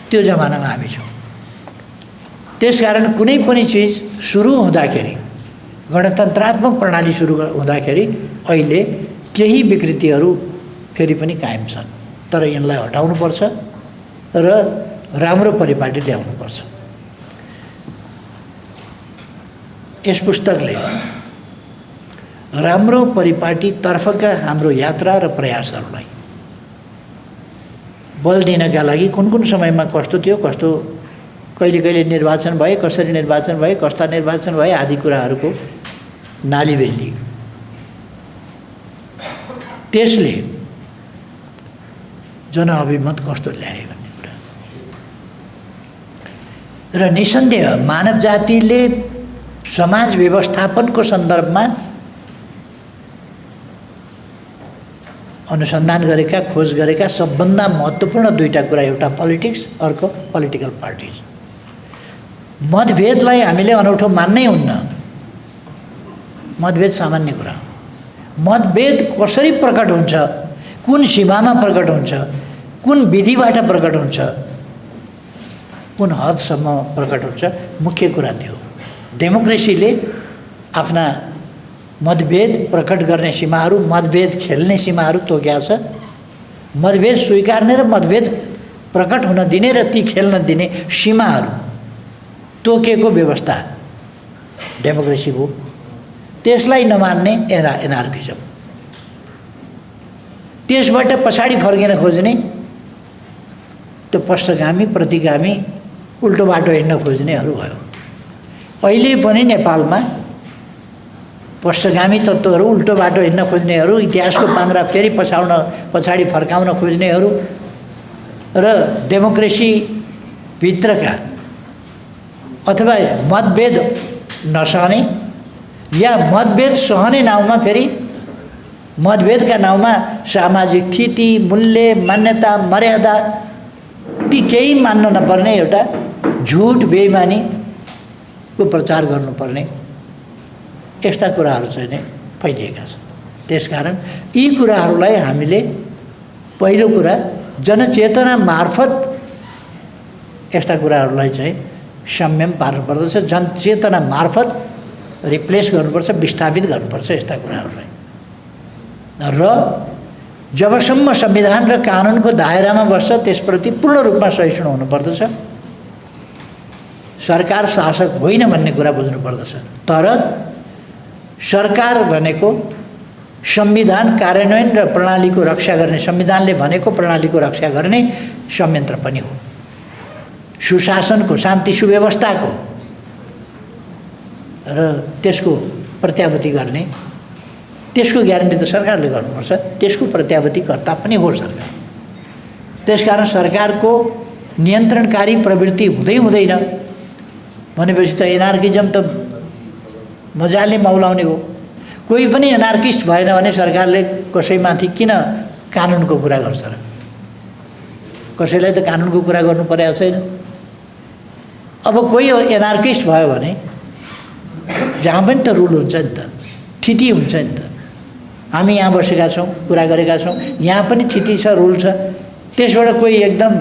त्यो जमानामा हामी छौँ। त्यसकारण कुनै पनि चिज सुरु हुँदाखेरि, गणतन्त्रात्मक प्रणाली सुरु हुँदाखेरि अहिले केही विकृतिहरू फेरि पनि कायम छन्, तर यिनलाई हटाउनुपर्छ र राम्रो परिपाटी ल्याउनुपर्छ। यस पुस्तकले राम्रो परिपाटीतर्फका हाम्रो यात्रा र प्रयासहरूलाई बल दिनका लागि कुन समयमा कस्तो थियो, कहिले निर्वाचन भए, कसरी निर्वाचन भए, कस्ता निर्वाचन भए आदि कुराहरूको नालीबेली, त्यसले जनअभिमत कस्तो ल्याए भन्ने कुरा। र निसन्देह मानव जातिले समाज व्यवस्थापनको सन्दर्भमा अनुसन्धान गरेका, खोज गरेका सबभन्दा महत्त्वपूर्ण दुईटा कुरा, एउटा पोलिटिक्स, अर्को पोलिटिकल पार्टिज। मतभेदलाई हामीले अनौठो मान्नै हुन्न। मतभेद सामान्य कुरा हो। मतभेद कसरी प्रकट हुन्छ, कुन सीमामा प्रकट हुन्छ, कुन विधिबाट प्रकट हुन्छ, कुन हदसम्म प्रकट हुन्छ, मुख्य कुरा त्यो हो। डेमोक्रेसीले आफ्ना मतभेद प्रकट गर्ने सीमाहरू, मतभेद खेल्ने सीमाहरू तोकेका छ। मतभेद स्वीकार्ने र मतभेद प्रकट हुन दिने र ती खेल्न दिने सीमाहरू तोकेको व्यवस्था डेमोक्रेसी हो। त्यसलाई नमान्ने एनार्किजम, त्यसबाट पछाडि फर्किन खोज्ने त्यो पश्चगामी प्रतिगामी उल्टो बाटो हिँड्न खोज्नेहरू भयो। अहिले पनि नेपालमा पश्चगामी तत्त्वहरू, उल्टो बाटो हिँड्न खोज्नेहरू, इतिहासको पाङ्ग्रा फेरि पछाडि फर्काउन खोज्नेहरू र डेमोक्रेसीभित्रका अथवा मतभेद नसहने या मतभेद सहने नाउँमा फेरि मतभेदका नाउँमा सामाजिक स्थिति, मूल्य, मान्यता, मर्यादा ती केही मान्न नपर्ने एउटा झुट बेइमानीको प्रचार गर्नुपर्ने यस्ता कुराहरू चाहिँ नै फैलिएका छन्। त्यसकारण यी कुराहरूलाई हामीले पहिलो कुरा जनचेतना मार्फत यस्ता कुराहरूलाई चाहिँ संयम पार्नुपर्दछ। जनचेतना मार्फत रिप्लेस गर्नुपर्छ, विस्थापित गर्नुपर्छ यस्ता कुराहरूलाई। र जबसम्म संविधान र कानुनको दायरामा बस्छ त्यसप्रति पूर्ण रूपमा सहिष्णु हुनुपर्दछ। सरकार शासक होइन भन्ने कुरा बुझ्नुपर्दछ। तर सरकार भनेको संविधान कार्यान्वयन र प्रणालीको रक्षा गर्ने, संविधानले भनेको प्रणालीको रक्षा गर्ने संयन्त्र पनि हो। सुशासनको, शान्ति सुव्यवस्थाको र त्यसको प्रत्याभूति गर्ने, त्यसको ग्यारेन्टी त सरकारले गर्नुपर्छ। त्यसको प्रत्याभूतिकर्ता पनि हो सरकार। त्यसकारण सरकारको नियन्त्रणकारी प्रवृत्ति हुँदैन भनेपछि त एनार्किजम त मजाले मौलाउने हो। कोही पनि एनार्किस्ट भएन भने सरकारले कसैमाथि किन कानुनको कुरा गर्छ र? कसैलाई त कानुनको कुरा गर्नु परेको छैन। अब कोही एनार्किस्ट भयो भने जहाँ पनि त रुल हुन्छ नि त, स्थिति हुन्छ नि त। हामी यहाँ बसेका छौँ, कुरा गरेका छौँ, यहाँ पनि स्थिति छ, रुल छ। त्यसबाट कोही एकदम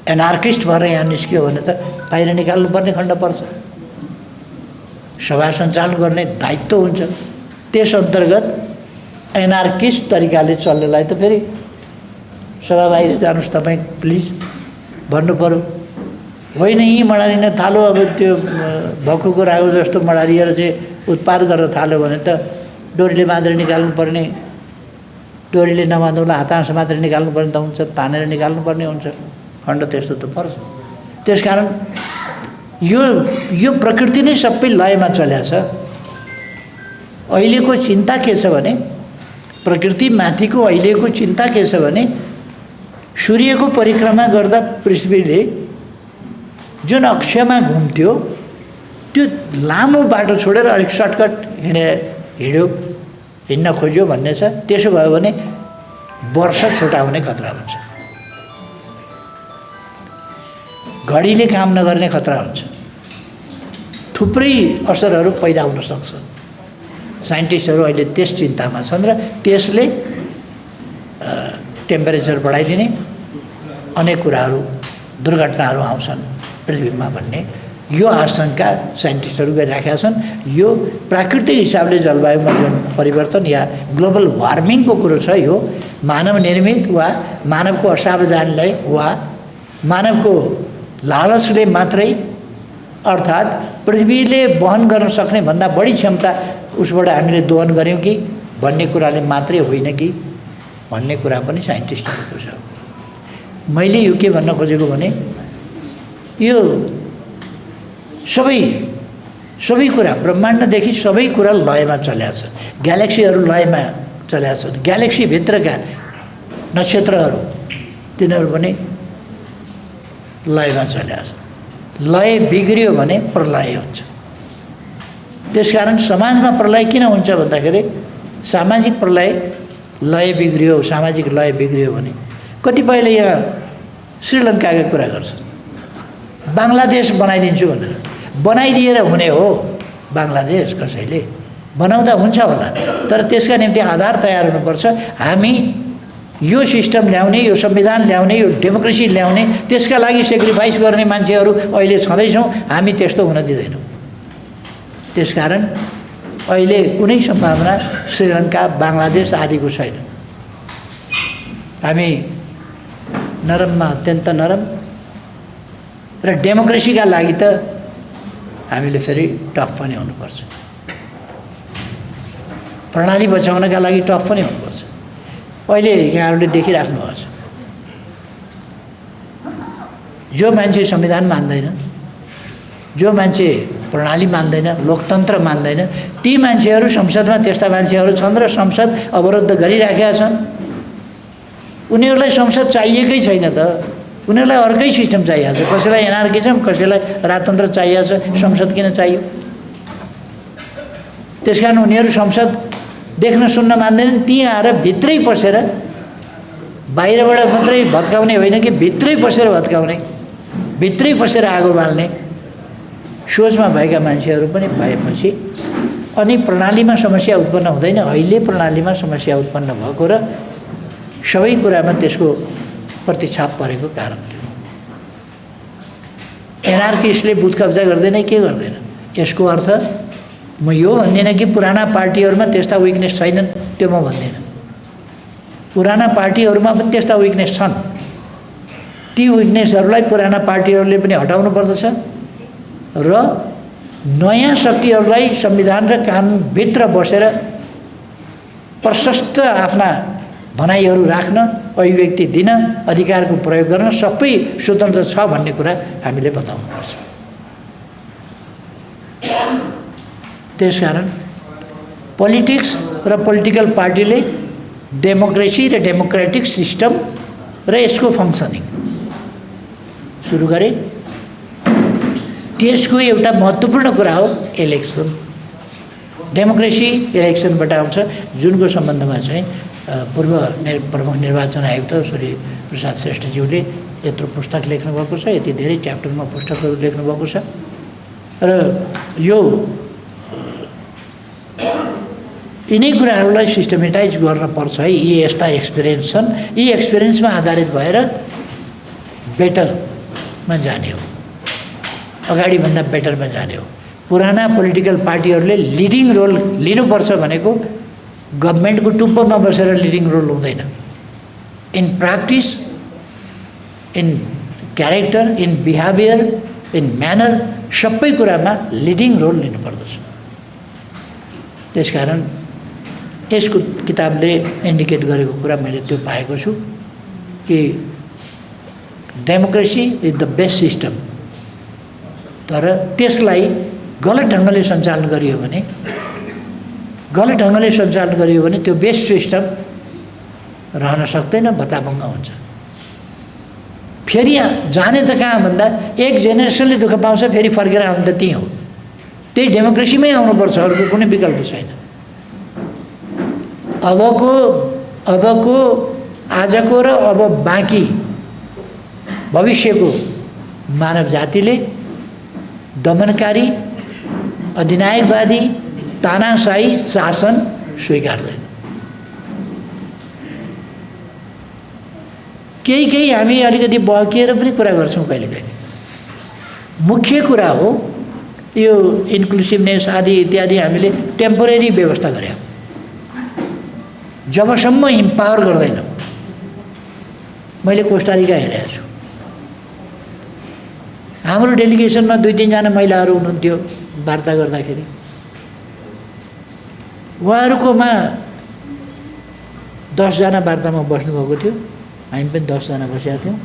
एनार्किस्ट भएर यहाँ निस्क्यो भने त बाहिर निकाल्नुपर्ने खण्ड पर्छ। सभा सञ्चालन गर्ने दायित्व हुन्छ। त्यस अन्तर्गत एनार्किस्ट तरिकाले चल्नेलाई त फेरि सभा बाहिर जानुहोस् तपाईँ प्लिज भन्नु पऱ्यो। होइन यहीँ मडारिन थाल्यो, अब त्यो भक्कुको रागो जस्तो मडारिएर चाहिँ उत्पाद गर्न थाल्यो भने त डोरीले बाँधेर निकाल्नुपर्ने, डोरीले नबाँधौँला हात मात्र निकाल्नुपर्ने त हुन्छ, तानेर निकाल्नुपर्ने हुन्छ। खण्ड त्यस्तो त पर्छ। त्यसकारण यो प्रकृति नै सबै लयमा चल्या छ। अहिलेको चिन्ता के छ भने, प्रकृतिमाथिको अहिलेको चिन्ता के छ भने, सूर्यको परिक्रमा गर्दा पृथ्वीले जुन अक्षमा घुम्थ्यो त्यो लामो बाटो छोडेर अलिक सर्टकट हिँड्न खोज्यो भन्ने छ। त्यसो भयो भने वर्ष छोटा हुने खतरा हुन्छ, घडीले काम नगर्ने खतरा हुन्छ, थुप्रै असरहरू पैदा हुन सक्छ। साइन्टिस्टहरू अहिले त्यस चिन्तामा छन् र त्यसले टेम्परेचर बढाइदिने अनेक कुराहरू, दुर्घटनाहरू आउँछन् पृथ्वीमा भन्ने यो आशंका साइन्टिस्टहरू गरिराखेका छन्। यो प्राकृतिक हिसाबले जलवायुमा जुन परिवर्तन या ग्लोबल वार्मिङको कुरो छ, यो मानव निर्मित वा मानवको असावधानीलाई वा मानवको लालचले मात्रै, अर्थात् पृथ्वीले वहन गर्न सक्ने भन्दा बढी क्षमता उसबाट हामीले दोहन गऱ्यौँ कि भन्ने कुराले मात्रै होइन कि भन्ने कुरा पनि साइन्टिस्टहरूको छ। मैले यो के भन्न खोजेको भने, यो सबै कुरा ब्रह्माण्डदेखि सबै कुरा लयमा चल्या छ। ग्यालेक्सीहरू लयमा चल्या छन्। ग्यालेक्सीभित्रका नक्षत्रहरू तिनीहरू पनि लयमा चल्या छन्। लय बिग्रियो भने प्रलय हुन्छ। त्यसकारण समाजमा प्रलय किन हुन्छ भन्दाखेरि सामाजिक प्रलय, लय बिग्रियो, सामाजिक लय बिग्रियो भने कतिपयले यहाँ श्रीलङ्काको कुरा गर्छन्, बङ्गलादेश बनाइदिन्छु भनेर। बनाइदिएर हुने हो, बाङ्लादेश कसैले बनाउँदा हुन्छ होला, तर त्यसका निम्ति आधार तयार हुनुपर्छ। हामी यो सिस्टम ल्याउने, यो संविधान ल्याउने, यो डेमोक्रेसी ल्याउने, त्यसका लागि सेक्रिफाइस गर्ने मान्छेहरू अहिले छँदैछौँ। हामी त्यस्तो हुन दिँदैनौँ। त्यसकारण अहिले कुनै सम्भावना श्रीलङ्का, बाङ्लादेश आदिको छैन। हामी नरममा अत्यन्त नरम र डेमोक्रेसीका लागि त हामीले फेरि टफ पनि हुनुपर्छ। प्रणाली बचाउनका लागि टफ पनि हुनुपर्छ। अहिले यहाँहरूले देखिराख्नुभएको छ, जो मान्छे संविधान मान्दैन, जो मान्छे प्रणाली मान्दैन, लोकतन्त्र मान्दैन, ती मान्छेहरू संसदमा त्यस्ता मान्छेहरू छन् र संसद अवरुद्ध गरिराखेका छन्। उनीहरूलाई संसद चाहिएकै छैन त, उनीहरूलाई अर्कै सिस्टम चाहिएको छ। कसैलाई एनार्किजम, कसैलाई राजतन्त्र चाहिएको छ, संसद किन चाहियो? त्यसकारण उनीहरू संसद देख्न सुन्न मान्दैनन्। ती आएर भित्रै पसेर, बाहिरबाट मात्रै भत्काउने होइन कि भित्रै पसेर भत्काउने, भित्रै पसेर आगो बाल्ने सोचमा भएका मान्छेहरू पनि भएपछि अनि प्रणालीमा समस्या उत्पन्न हुँदैन। अहिले प्रणालीमा समस्या उत्पन्न भएको र सबै कुरामा त्यसको प्रतिछाप परेको कारण थियो। एनार्किस्टले बुथ कब्जा गर्दैन, के गर्दैन? यसको अर्थ म यो भन्दिनँ कि पुराना पार्टीहरूमा त्यस्ता विकनेस छैनन्, त्यो म भन्दिनँ। पुराना पार्टीहरूमा पनि त्यस्ता विकनेस छन्। ती विकनेसहरूलाई पुराना पार्टीहरूले पनि हटाउनु पर्दछ र नयाँ शक्तिहरूलाई संविधान र कानुनभित्र बसेर प्रशस्त आफ्ना भनाइहरू राख्न, अभिव्यक्ति दिन, अधिकारको प्रयोग गर्न सबै स्वतन्त्र छ भन्ने कुरा हामीले बताउनुपर्छ। त्यसकारण पोलिटिक्स र पोलिटिकल पार्टीले डेमोक्रेसी र डेमोक्रेटिक सिस्टम र यसको फङ्सनिङ सुरु गरे। त्यसको एउटा महत्त्वपूर्ण कुरा हो इलेक्सन। डेमोक्रेसी इलेक्सनबाट आउँछ, जुनको सम्बन्धमा चाहिँ प्रमुख निर्वाचन आयुक्त श्री प्रसाद श्रेष्ठज्यूले यत्रो पुस्तक लेख्नुभएको छ, यति धेरै च्याप्टरमा पुस्तकहरू लेख्नुभएको छ। र यो यिनै कुराहरूलाई सिस्टमेटाइज गर्नुपर्छ है। यी यस्ता एक्सपिरियन्स छन्, यी एक्सपिरियन्समा आधारित भएर बेटरमा जाने हो, अगाडिभन्दा बेटरमा जाने हो। पुराना पोलिटिकल पार्टीहरूले लिडिङ रोल लिनुपर्छ भनेको गभर्मेन्टको टुप्पोमा बसेर लिडिङ रोल हुँदैन। In practice, in character, in behaviour, in manner, सबै कुरामा लिडिङ रोल लिनुपर्दछ। त्यसकारण यसको किताबले इन्डिकेट गरेको कुरा मैले त्यो पाएको छु कि democracy is the best system, तर त्यसलाई गलत ढङ्गले सञ्चालन गरियो भने त्यो बेस्ट सिस्टम रहन सक्दैन, बताभङ्ग हुन्छ। फेरि जाने त कहाँ भन्दा एक जेनेरेसनले दुःख पाउँछ, फेरि फर्केर आउनु त त्यही हो। त्यही डेमोक्रेसीमै आउनुपर्छ, अर्को कुनै विकल्प छैन। अबको आजको र अब बाँकी भविष्यको मानव जातिले दमनकारी, अधिनायकवादी, तानाशाही शासन स्वीकार्दैन। केही हामी अलिकति बहकिएर पनि कुरा गर्छौँ कहिलेकाहीँ। मुख्य कुरा हो यो इन्क्लुसिभनेस आदि इत्यादि हामीले टेम्पोरेरी व्यवस्था गरे। जबसम्म इम्पावर गर्दैनौँ, मैले कोस्टारिका हेरेको छु, हाम्रो डेलिगेसनमा 2-3 जना महिलाहरू हुनुहुन्थ्यो। वार्ता गर्दाखेरि उहाँहरूकोमा 10 जना वार्तामा बस्नुभएको थियो, हामी पनि 10 जना बसेका थियौँ।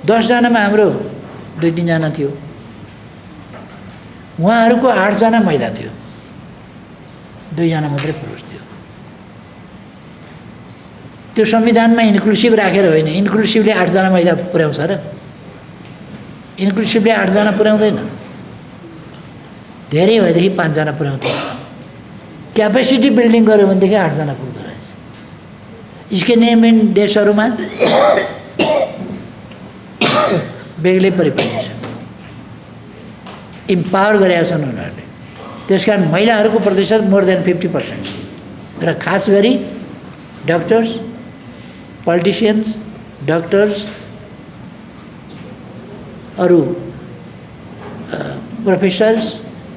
10 जनामा हाम्रो 2-3 जना थियो, उहाँहरूको 8 जना महिला थियो, 2 जना मात्रै पुरुष थियो। त्यो संविधानमा इन्क्लुसिभ राखेर होइन, इन्क्लुसिभले 8 जना महिला पुर्याउँछ र इन्क्लुसिभले 8 जना पुर्याउँदैन। धेरै भएदेखि 5 जना पुर्याउँथ्यो। क्यापेसिटी बिल्डिङ गर्यो भनेदेखि 8 जना पुग्दो रहेछ। स्केन्डिनेभियन देशहरूमा बेग्लै परिपाटी छ, इम्पावर गरेका छन् उनीहरूले। त्यसकारण महिलाहरूको प्रतिशत मोर देन 50% छ। र खास गरी डक्टर्स, पोलिटिसियन्स, डक्टर्स, अरू प्रोफेसर्स,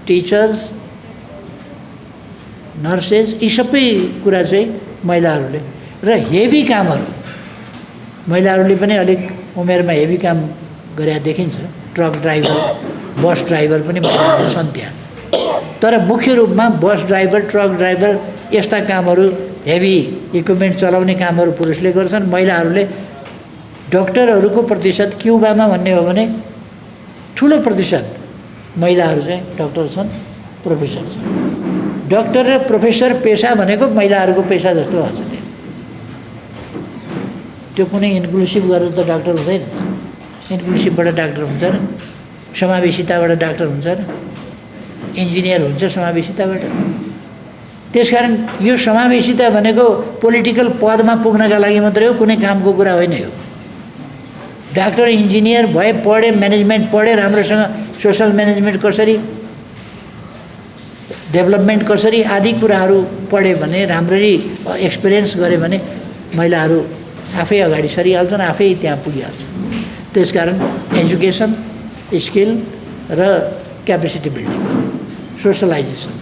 टिचर्स, नर्सेस, यी सबै कुरा चाहिँ महिलाहरूले। र हेभी कामहरू महिलाहरूले पनि अलिक उमेरमा हेभी काम गरे देखिन्छ। ट्रक ड्राइभर, बस ड्राइभर पनि महिलाहरू छन् त्यहाँ। तर मुख्य रूपमा बस ड्राइभर, ट्रक ड्राइभर यस्ता कामहरू, हेभी इक्विपमेन्ट चलाउने कामहरू पुरुषले गर्छन्। महिलाहरूले डक्टरहरूको प्रतिशत क्युबामा भन्ने हो भने ठुलो प्रतिशत महिलाहरू चाहिँ डक्टर छन्, प्रोफेसर छन्। डक्टर र प्रोफेसर पेसा भनेको महिलाहरूको पेसा जस्तो हुन्छ त्यहाँ। त्यो कुनै इन्क्लुसिभ गरेर त डाक्टर हुँदैन। इन्क्लुसिभबाट डाक्टर हुन्छ र, समावेशिताबाट डाक्टर हुन्छ र, इन्जिनियर हुन्छ समावेशिताबाट। त्यसकारण यो समावेशिता भनेको पोलिटिकल पदमा पुग्नका लागि मात्रै हो, कुनै कामको कुरा होइन यो। डाक्टर इन्जिनियर भए, पढे, म्यानेजमेन्ट पढे, राम्रोसँग सोसल म्यानेजमेन्ट कसरी, डेभलपमेन्ट कसरी आदि कुराहरू पढे भने, राम्ररी एक्सपिरियन्स गरे भने महिलाहरू आफै अगाडि सरिहाल्छन्, आफै त्यहाँ पुगिहाल्छन्। त्यसकारण एजुकेसन, स्किल र क्यापेसिटी बिल्डिङ, सोसलाइजेसन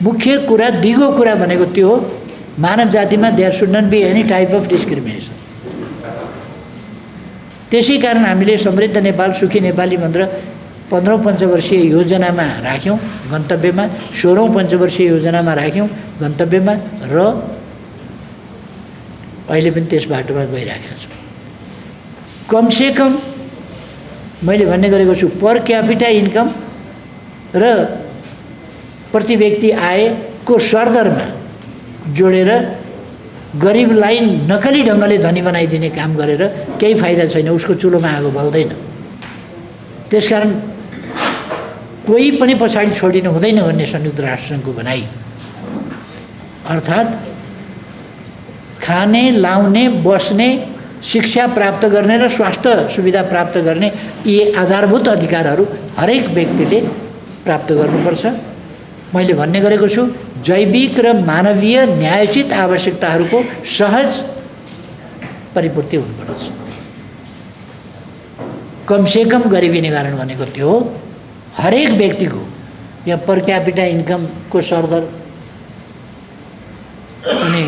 मुख्य कुरा, दिगो कुरा भनेको त्यो हो। मानव जातिमा there should not be any type of discrimination. त्यसै कारण हामीले समृद्ध नेपाल, सुखी नेपाली भनेर 15औं पञ्चवर्षीय योजनामा राख्यौँ गन्तव्यमा, 16औं पञ्चवर्षीय योजनामा राख्यौँ गन्तव्यमा, र अहिले पनि त्यस बाटोमा गइरहेका छौँ। कमसेकम मैले भन्ने गरेको छु, पर क्यापिटा इन्कम र प्रति व्यक्ति आयको सरदरमा जोडेर गरिबलाई नकली ढङ्गले धनी बनाइदिने काम गरेर केही फाइदा छैन, उसको चुलोमा आगो बल्दैन। त्यसकारण कोही पनि पछाडि छोडिनु हुँदैन भन्ने संयुक्त राष्ट्रसङ्घको भनाइ। अर्थात् खाने, लाउने, बस्ने, शिक्षा प्राप्त गर्ने र स्वास्थ्य सुविधा प्राप्त गर्ने यी आधारभूत अधिकारहरू हरेक व्यक्तिले प्राप्त गर्नुपर्छ। मैले भन्ने गरेको छु, जैविक र मानवीय न्यायोचित आवश्यकताहरूको सहज परिपूर्ति हुनुपर्छ। कमसेकम गरिबी निवारण भनेको त्यो हो। हरेक व्यक्तिको या पर क्यापिटा इन्कमको सरदर, अनि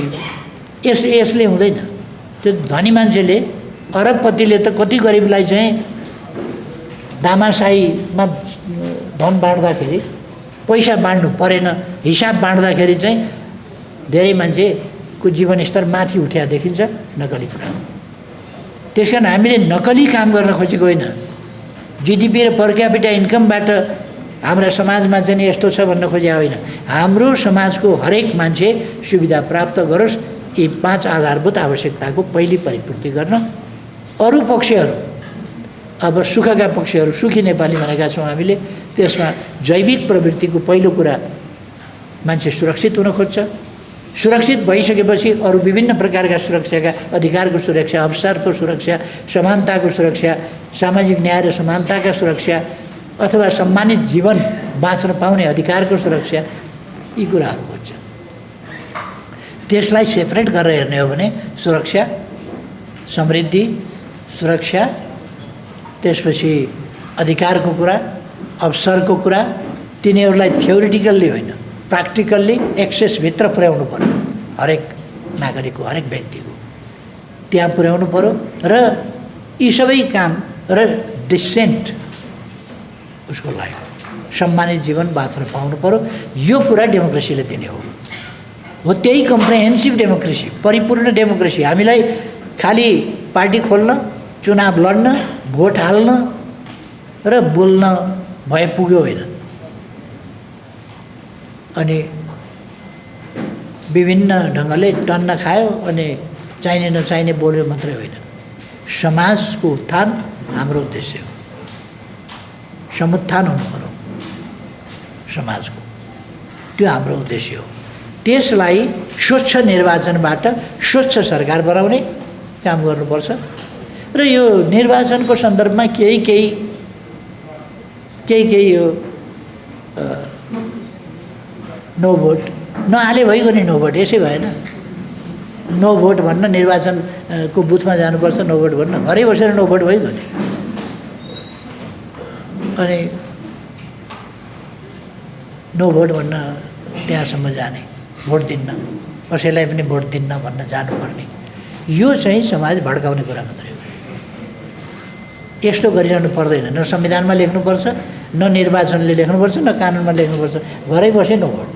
यसले हुँदैन। त्यो धनी मान्छेले, अरबपतिले त कति गरिबलाई चाहिँ दामासाहीमा धन बाँड्दाखेरि पैसा बाँड्नु परेन, हिसाब बाँड्दाखेरि चाहिँ धेरै मान्छेको जीवनस्तर माथि उठ्या देखिन्छ नकली कुरा। त्यस कारण हामीले नकली काम गर्न खोजेको होइन। जिडिपी र पर क्यापिटा इन्कमबाट हाम्रा समाजमा चाहिँ यस्तो छ भन्न खोजे होइन। हाम्रो समाजको हरेक मान्छे सुविधा प्राप्त गरोस्, यी 5 आधारभूत आवश्यकताको पहिली परिपूर्ति गर्न। अरू पक्षहरू, अब सुखका पक्षहरू, सुखी नेपाली भनेका छौँ हामीले। त्यसमा जैविक प्रवृत्तिको पहिलो कुरा, मान्छे सुरक्षित हुन खोज्छ। सुरक्षित भइसकेपछि अरू विभिन्न प्रकारका सुरक्षाका, अधिकारको सुरक्षा, अवसरको सुरक्षा, समानताको सुरक्षा, सामाजिक न्याय र समानताका सुरक्षा, अथवा सम्मानित जीवन बाँच्न पाउने अधिकारको सुरक्षा, यी कुराहरू खोज्छ। त्यसलाई सेपरेट गरेर हेर्ने हो भने सुरक्षा, समृद्धि, सुरक्षा, त्यसपछि अधिकारको कुरा, अवसरको कुरा, तिनीहरूलाई थ्योरिटिकल्ली होइन, प्र्याक्टिकल्ली एक्सेसभित्र पुर्याउनु पर्यो। हरेक नागरिकको, हरेक व्यक्तिको त्यहाँ पुर्याउनु पर्यो। र यी सबै काम र डिसेन्ट, उसको लागि सम्मानित जीवन बाँच्न पाउनु पर्यो। यो कुरा डेमोक्रेसीले दिने हो। त्यही कम्प्रेहेन्सिभ डेमोक्रेसी, परिपूर्ण डेमोक्रेसी। हामीलाई खालि पार्टी खोल्न, चुनाव लड्न, भोट हाल्न र बोल्न भए पुग्यो होइन। अनि विभिन्न ढङ्गले टन्न खायो अनि चाहिने नचाहिने बोल्यो मात्रै होइन। समाजको उत्थान हाम्रो उद्देश्य हो। समुत्थान हुनु पर्यो समाजको, त्यो हाम्रो उद्देश्य हो। त्यसलाई स्वच्छ निर्वाचनबाट स्वच्छ सरकार बनाउने काम गर्नुपर्छ। र यो निर्वाचनको सन्दर्भमा केही यो नो भोट नहाले भइगयो नि नो भोट, यसै भएन। नो भोट भन्न निर्वाचनको बुथमा जानुपर्छ, नो भोट भन्न घरै बसेर नो भोट भइगयो नि। अनि नो भोट भन्न त्यहाँसम्म जाने, भोट दिन्न, कसैलाई पनि भोट दिन्न भन्न जानुपर्ने, यो चाहिँ समाज भड्काउने कुरा मात्रै हो। यस्तो गरिरहनु पर्दैन। न संविधानमा लेख्नुपर्छ, न निर्वाचनले लेख्नुपर्छ, न कानुनमा लेख्नुपर्छ, घरै बसे नो भोट।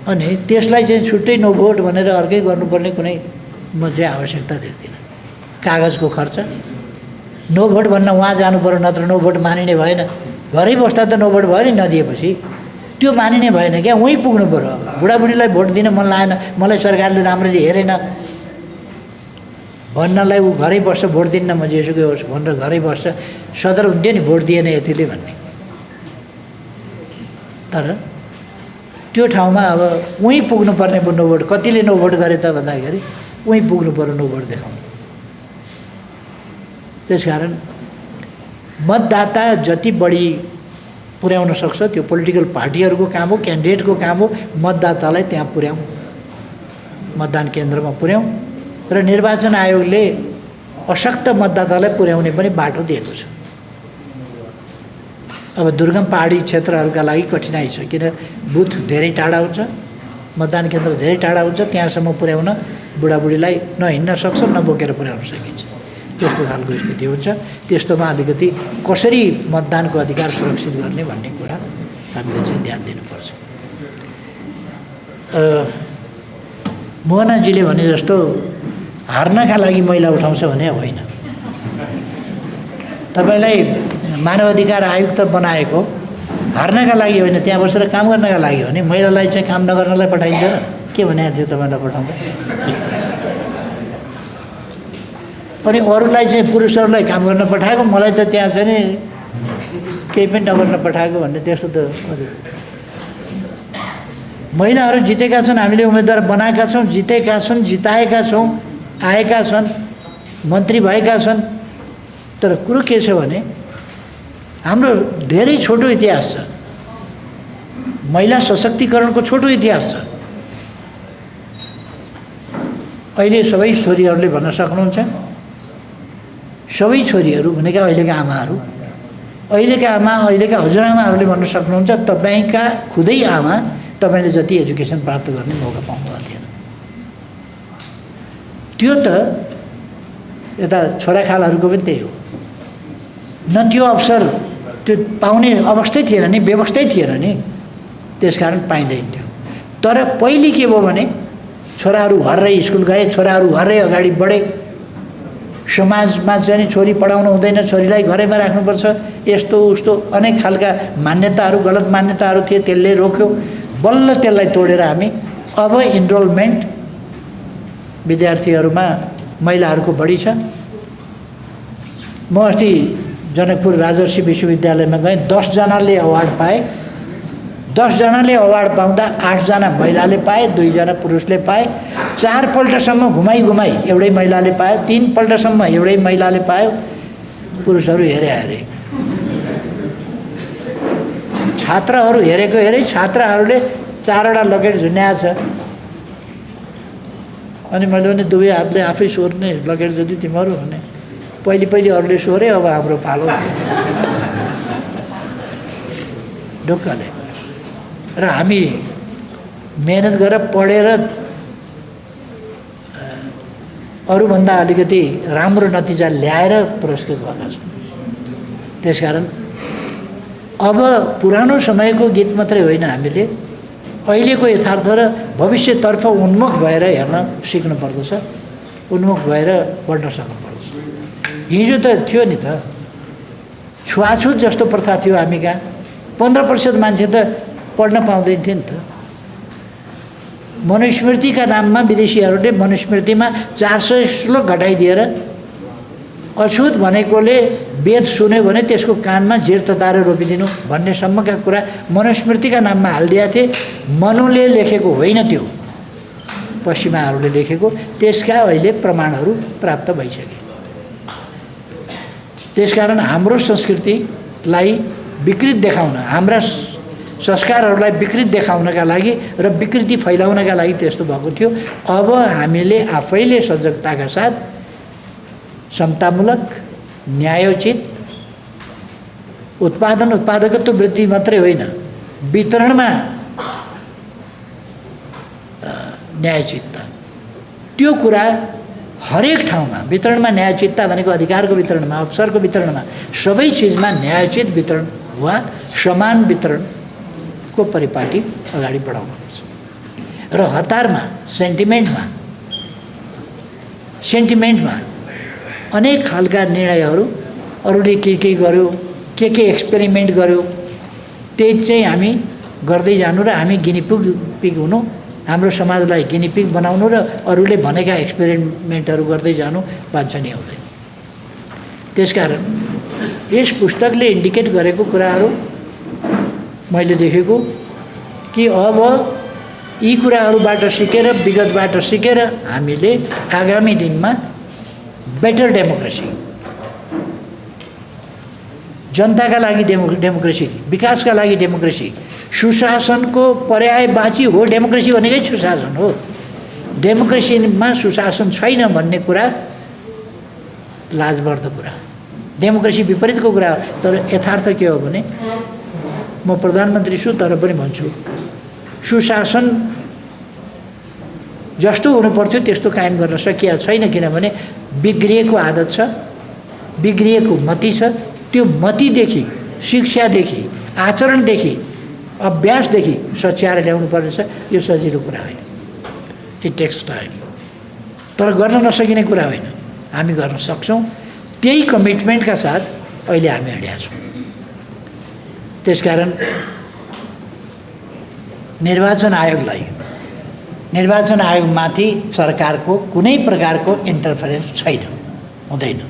अनि त्यसलाई चाहिँ छुट्टै नो भोट भनेर अर्कै गर्नुपर्ने कुनै म चाहिँ आवश्यकता देख्दिनँ। कागजको खर्च, नो भोट भन्न उहाँ जानु पर्यो, नत्र नो भोट मानिने भएन। घरै बस्दा त नो भोट भयो नि, नदिएपछि त्यो मानिने भएन क्या, उहीँ पुग्नु पर्यो। बुढाबुढीलाई भोट दिन मन लागेन, मलाई सरकारले राम्ररी हेरेन भन्नलाई ऊ घरै बस्छ, भोट दिन्न म जेसुकै होस् भनेर घरै बस्छ, सदर हुन्थ्यो नि भोट दिएन यतिले भन्ने। तर त्यो ठाउँमा अब उहीँ पुग्नुपर्ने नो भोट, कतिले नो भोट गरे त भन्दाखेरि उहीँ पुग्नु पर्यो नो भोट देखाउनु। त्यसकारण मतदाता जति बढी पुर्याउन सक्छ त्यो पोलिटिकल पार्टीहरूको काम हो, क्यान्डिडेटको काम हो, मतदातालाई त्यहाँ पुर्याउँ, मतदान केन्द्रमा पुर्याउँ। र निर्वाचन आयोगले अशक्त मतदातालाई पुर्याउने पनि बाटो दिएको छ। अब दुर्गम पहाडी क्षेत्रहरूका लागि कठिनाइ छ, किन बुथ धेरै टाढा हुन्छ, मतदान केन्द्र धेरै टाढा हुन्छ, त्यहाँसम्म पुर्याउन बुढाबुढीलाई नहिँड्न सक्छ, नबोकेर पुर्याउन सकिन्छ। त्यस्तो खालको स्थिति हुन्छ। त्यस्तोमा अलिकति कसरी मतदानको अधिकार सुरक्षित गर्ने भन्ने कुरा हामीले चाहिँ ध्यान दिनुपर्छ। मोहनाजीले भने जस्तो हार्नका लागि मैला उठाउँछ भने होइन। तपाईँलाई मानवाधिकार आयुक्त बनाएको हार्नका लागि होइन, त्यहाँ बसेर काम गर्नका लागि हो नि। महिलालाई चाहिँ काम नगर्नलाई पठाइन्छ र के भनेको थियो तपाईँलाई पठाउँदा? अनि अरूलाई चाहिँ पुरुषहरूलाई काम गर्न पठाएको, मलाई त त्यहाँ चाहिँ नि केही पनि नगर्न पठाएको भन्ने त्यस्तो त। महिलाहरू जितेका छन्, हामीले उम्मेदवार बनाएका छौँ, जितेका छन्, जिताएका छौँ, आएका छन्, मन्त्री भएका छन्। तर कुरो के छ भने हाम्रो धेरै छोटो इतिहास छ, महिला सशक्तिकरणको छोटो इतिहास छ। अहिले सबै छोरीहरूले भन्न सक्नुहुन्छ, सबै छोरीहरू भनेका अहिलेका आमाहरू, अहिलेका आमा, अहिलेका हजुरआमाहरूले भन्न सक्नुहुन्छ, तपाईँका खुदै आमा तपाईँले जति एजुकेसन प्राप्त गर्ने मौका पाउनुभएको थिएन। त्यो त यता छोराखालहरूको पनि त्यही हो। न त्यो अवसर त्यो पाउने अवस्थै थिएन नि, व्यवस्थै थिएन नि, त्यसकारण पाइँदैन थियो। तर पहिले के भयो भने छोराहरू हर्रै स्कुल गए, छोराहरू हर्रै अगाडि बढे। समाजमा चाहिँ छोरी पढाउनु हुँदैन, छोरीलाई घरैमा राख्नुपर्छ, यस्तो उस्तो अनेक खालका मान्यताहरू, गलत मान्यताहरू थिए, त्यसले रोक्यो। बल्ल त्यसलाई तोडेर हामी अब इनरोलमेन्ट विद्यार्थीहरूमा महिलाहरूको बढी छ। म अस्ति जनकपुर राजर्षि विश्वविद्यालयमा गएँ, 10 जनाले अवार्ड पाए। 10 जनाले अवार्ड पाउँदा 8 जना महिलाले पाए, 2 जना पुरुषले पाए। 4 पल्टसम्म घुमाई एउटै महिलाले पायो, 3 पल्टसम्म एउटै महिलाले पायो। पुरुषहरू हेरे छात्रहरू हेरे छात्राहरूले 4वटा लकेट झुन्याएको छ। अनि मैले भने दुवै हातले आफै सोर्ने लकेट जति तिमीहरू भने, पहिले अरूले सोरे, अब हाम्रो पालो ढुक्कले। र हामी मेहनत गरेर पढेर अरूभन्दा अलिकति राम्रो नतिजा ल्याएर पुरस्कृत भएका छौँ। त्यसकारण अब पुरानो समयको गीत मात्रै होइन, हामीले अहिलेको यथार्थ र भविष्यतर्फ उन्मुख भएर हेर्न सिक्नुपर्दछ, उन्मुख भएर पढ्न सक्नुपर्दछ। हिजो त थियो नि त, छुवाछुत जस्तो प्रथा थियो हामी कहाँ। 15% मान्छे त पढ्न पाउँदैन थियो नि त। मनुस्मृतिका नाममा विदेशीहरूले मनुस्मृतिमा 400 श्लोक घटाइदिएर अछुत भनेकोले वेद सुन्यो भने त्यसको कानमा जेठ तताएर रोपिदिनु भन्ने सम्मका कुरा मनुस्मृतिका नाममा हालिदिएका थिए। मनुले लेखेको होइन, त्यो पश्चिमाहरूले लेखेको। त्यसका अहिले प्रमाणहरू प्राप्त भइसके। त्यसकारण हाम्रो संस्कृतिलाई विकृत देखाउन, हाम्रा संस्कारहरूलाई विकृत देखाउनका लागि र विकृति फैलाउनका लागि त्यस्तो भएको थियो। अब हामीले आफैले सजगताका साथ समतामूलक न्यायोचित उत्पादकत्व वृद्धि मात्रै होइन, वितरणमा न्यायचितता, त्यो कुरा हरेक ठाउँमा वितरणमा न्यायचितता भनेको अधिकारको वितरणमा, अवसरको वितरणमा, सबै चिजमा न्यायोचित वितरण वा समान वितरणको परिपाटी अगाडि बढाउनुपर्छ। र हतारमा सेन्टिमेन्टमा अनेक खालका निर्णयहरू अरूले के गर्यो, के एक्सपेरिमेन्ट गर्यो, त्यही चाहिँ हामी गर्दै जानु र हामी गिनीपिग हुनु, हाम्रो समाजलाई गिनीपिग बनाउनु र अरूले भनेका एक्सपेरिमेन्टहरू गर्दै जानु वाञ्छनीय हुँदैन। त्यसकारण यस पुस्तकले इन्डिकेट गरेको कुराहरू मैले देखेको कि अब यी कुराहरूबाट सिकेर, विगतबाट सिकेर हामीले आगामी दिनमा बेटर डेमोक्रेसी, जनताका लागि डेमोक्रेसी, विकासका लागि डेमोक्रेसी, सुशासनको पर्याय बाँची हो डेमोक्रेसी भनेकै सुशासन हो। डेमोक्रेसीमा सुशासन छैन भन्ने कुरा लाजमर्दो कुरा, डेमोक्रेसी विपरीतको कुरा हो। तर यथार्थ के हो भने म प्रधानमन्त्री छु तर पनि भन्छु, सुशासन जस्तो हुनुपर्थ्यो त्यस्तो कायम गर्न सकिएको छैन। किनभने बिग्रिएको आदत छ, बिग्रिएको मति छ। त्यो मतिदेखि, शिक्षादेखि, आचरणदेखि, अभ्यासदेखि सच्याएर ल्याउनु पर्नेछ। यो सजिलो कुरा होइन, इट टेक्स टाइम, तर गर्न नसकिने कुरा होइन, हामी गर्न सक्छौँ। त्यही कमिटमेन्टका साथ अहिले हामी हिँडेका छौँ। त्यसकारण निर्वाचन आयोगमाथि सरकारको कुनै प्रकारको इन्टरफेरेन्स छैन, हुँदैन।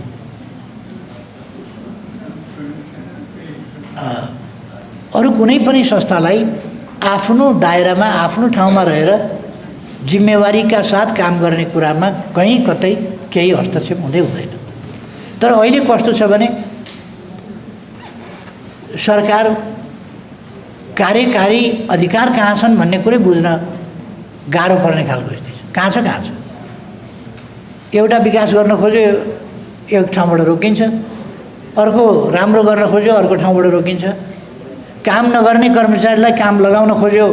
अरू कुनै पनि संस्थालाई आफ्नो दायरामा, आफ्नो ठाउँमा रहेर जिम्मेवारीका साथ काम गर्ने कुरामा कहीँ कतै केही हस्तक्षेप हुँदैन। तर अहिले कस्तो छ भने सरकार कार्यकारी अधिकार कहाँ छन् भन्ने कुरै बुझ्न गाह्रो पर्ने खालको स्थिति छ। कहाँ छ एउटा विकास गर्न खोज्यो एक ठाउँबाट रोकिन्छ, अर्को राम्रो गर्न खोज्यो अर्को ठाउँबाट रोकिन्छ, काम नगर्ने कर्मचारीलाई काम लगाउन खोज्यो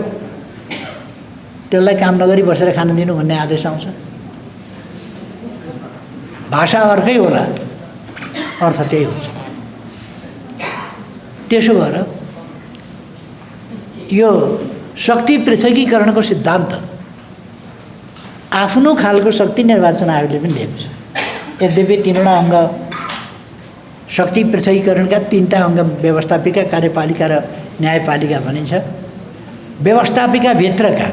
त्यसलाई काम नगरी बसेर खान दिनु भन्ने आदेश आउँछ। भाषा अर्कै होला, अर्थ त्यही हुन्छ। त्यसो भएर यो शक्ति पृथकीकरणको सिद्धान्त आफ्नो खालको शक्ति निर्वाचन आयोगले पनि लिएको छ। यद्यपि तीनवटा अङ्ग शक्ति पृथकीकरणका तीनटा अङ्ग व्यवस्थापिका, कार्यपालिका र न्यायपालिका भनिन्छ। व्यवस्थापिका भित्रका,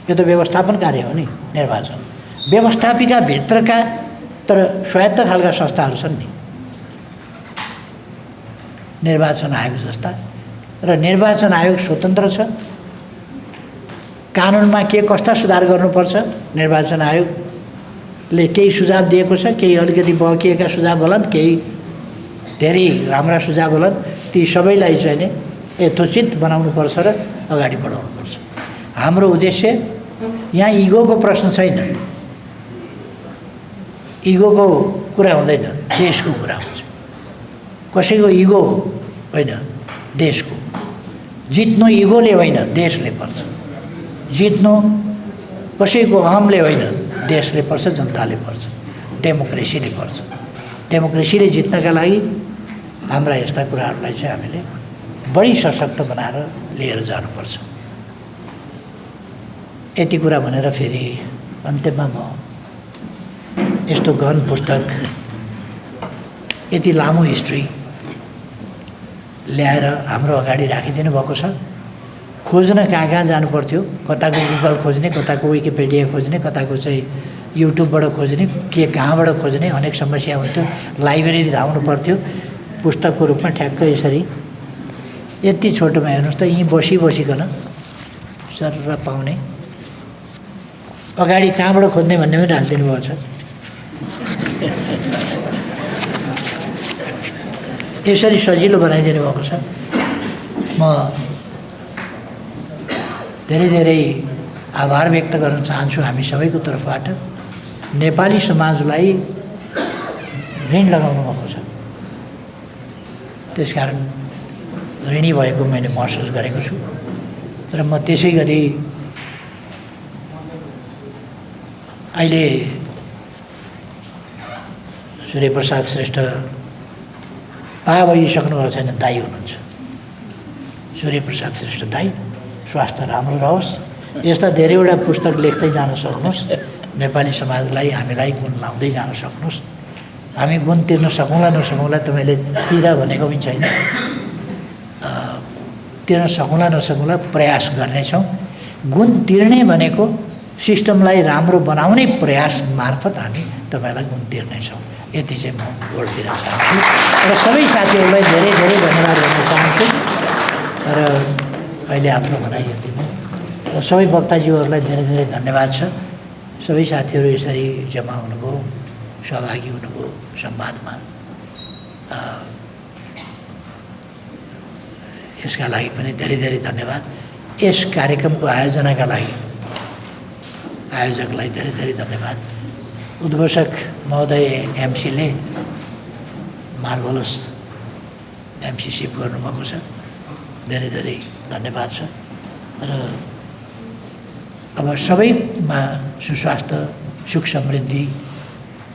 यो त व्यवस्थापन कार्य हो नि निर्वाचन, व्यवस्थापिका भित्रका तर स्वायत्त खालका संस्थाहरू छन् नि निर्वाचन आयोग जस्ता। र निर्वाचन आयोग स्वतन्त्र छ। कानुनमा के कस्ता सुधार गर्नुपर्छ निर्वाचन आयोगले केही सुझाव दिएको छ, केही अलिकति बकिएका सुझाव होलान्, केही धेरै राम्रा सुझाव होलान्। ती सबैलाई चाहिँ नि यथोचित बनाउनुपर्छ र अगाडि बढाउनुपर्छ। हाम्रो उद्देश्य यहाँ इगोको प्रश्न छैन, इगोको कुरा हुँदैन, देशको कुरा हुन्छ। कसैको इगो होइन, देशको जित्नु इगोले होइन देशले पर्छ, जित्नु कसैको अहमले होइन देशले पर्छ, जनताले पर्छ, डेमोक्रेसीले पर्छ। डेमोक्रेसीले जित्नका लागि हाम्रा यस्ता कुराहरूलाई चाहिँ हामीले बढी सशक्त बनाएर लिएर जानुपर्छ। यति कुरा भनेर फेरि अन्त्यमा म यस्तो गहन पुस्तक, यति लामो हिस्ट्री ल्याएर हाम्रो अगाडि राखिदिनु भएको छ। खोज्न कहाँ जानु पर्थ्यो, कताको गुगल खोज्ने, कताको विकिपिडिया खोज्ने, कताको चाहिँ युट्युबबाट खोज्ने, के कहाँबाट खोज्ने, अनेक समस्या हुन्थ्यो। लाइब्रेरी धाउनु पर्थ्यो। पुस्तकको रूपमा ठ्याक्क यसरी यति छोटोमा हेर्नुहोस् त, यहीँ बसिकन सर पाउने। अगाडि कहाँबाट खोज्ने भन्ने पनि राखिदिनु भएको छ। यसरी सजिलो बनाइदिनु भएको छ। म धेरै धेरै आभार व्यक्त गर्न चाहन्छु हामी सबैको तर्फबाट। नेपाली समाजलाई ऋण लगाउनु भएको छ, त्यसकारण ऋणी भएको मैले महसुस गरेको छु र म त्यसै गरी अहिले सूर्यप्रसाद श्रेष्ठ पा भइसक्नु भएको छैन, दाई हुनुहुन्छ। सूर्यप्रसाद श्रेष्ठ दाई स्वास्थ्य राम्रो रहोस्, यस्ता धेरैवटा पुस्तक लेख्दै जान सक्नुहोस्, नेपाली समाजलाई हामीलाई गुण लाउँदै जान सक्नुहोस्। हामी गुण तिर्न सकौँला नसकौँला तपाईँले तिर भनेको पनि छैन, तिर्न सकौँला नसकौँला प्रयास गर्नेछौँ। गुण तिर्ने भनेको सिस्टमलाई राम्रो बनाउने प्रयास मार्फत हामी तपाईँलाई गुण तिर्नेछौँ, यति चाहिँ म जोड दिन चाहन्छु र सबै साथीहरूलाई धेरै धेरै धन्यवाद दिन चाहन्छु। र अहिले आफ्नो भनाइ यति नै र सबै वक्ताज्यूहरूलाई धेरै धेरै धन्यवाद छ। सबै साथीहरू यसरी जम्मा हुनुभयो, सहभागी हुनुभयो संवादमा, यसका लागि पनि धेरै धेरै धन्यवाद। यस कार्यक्रमको आयोजनाका लागि आयोजकलाई धेरै धेरै धन्यवाद। उद्घोषक महोदय एमसीले मार्भलस एमसीसिप गर्नुभएको छ, धेरै धेरै धन्यवाद छ। र अब सबैमा सुस्वास्थ्य, सुख समृद्धि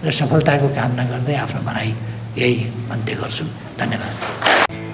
र सफलताको कामना गर्दै आफ्नो भनाइ यही अन्त्य गर्छु। धन्यवाद।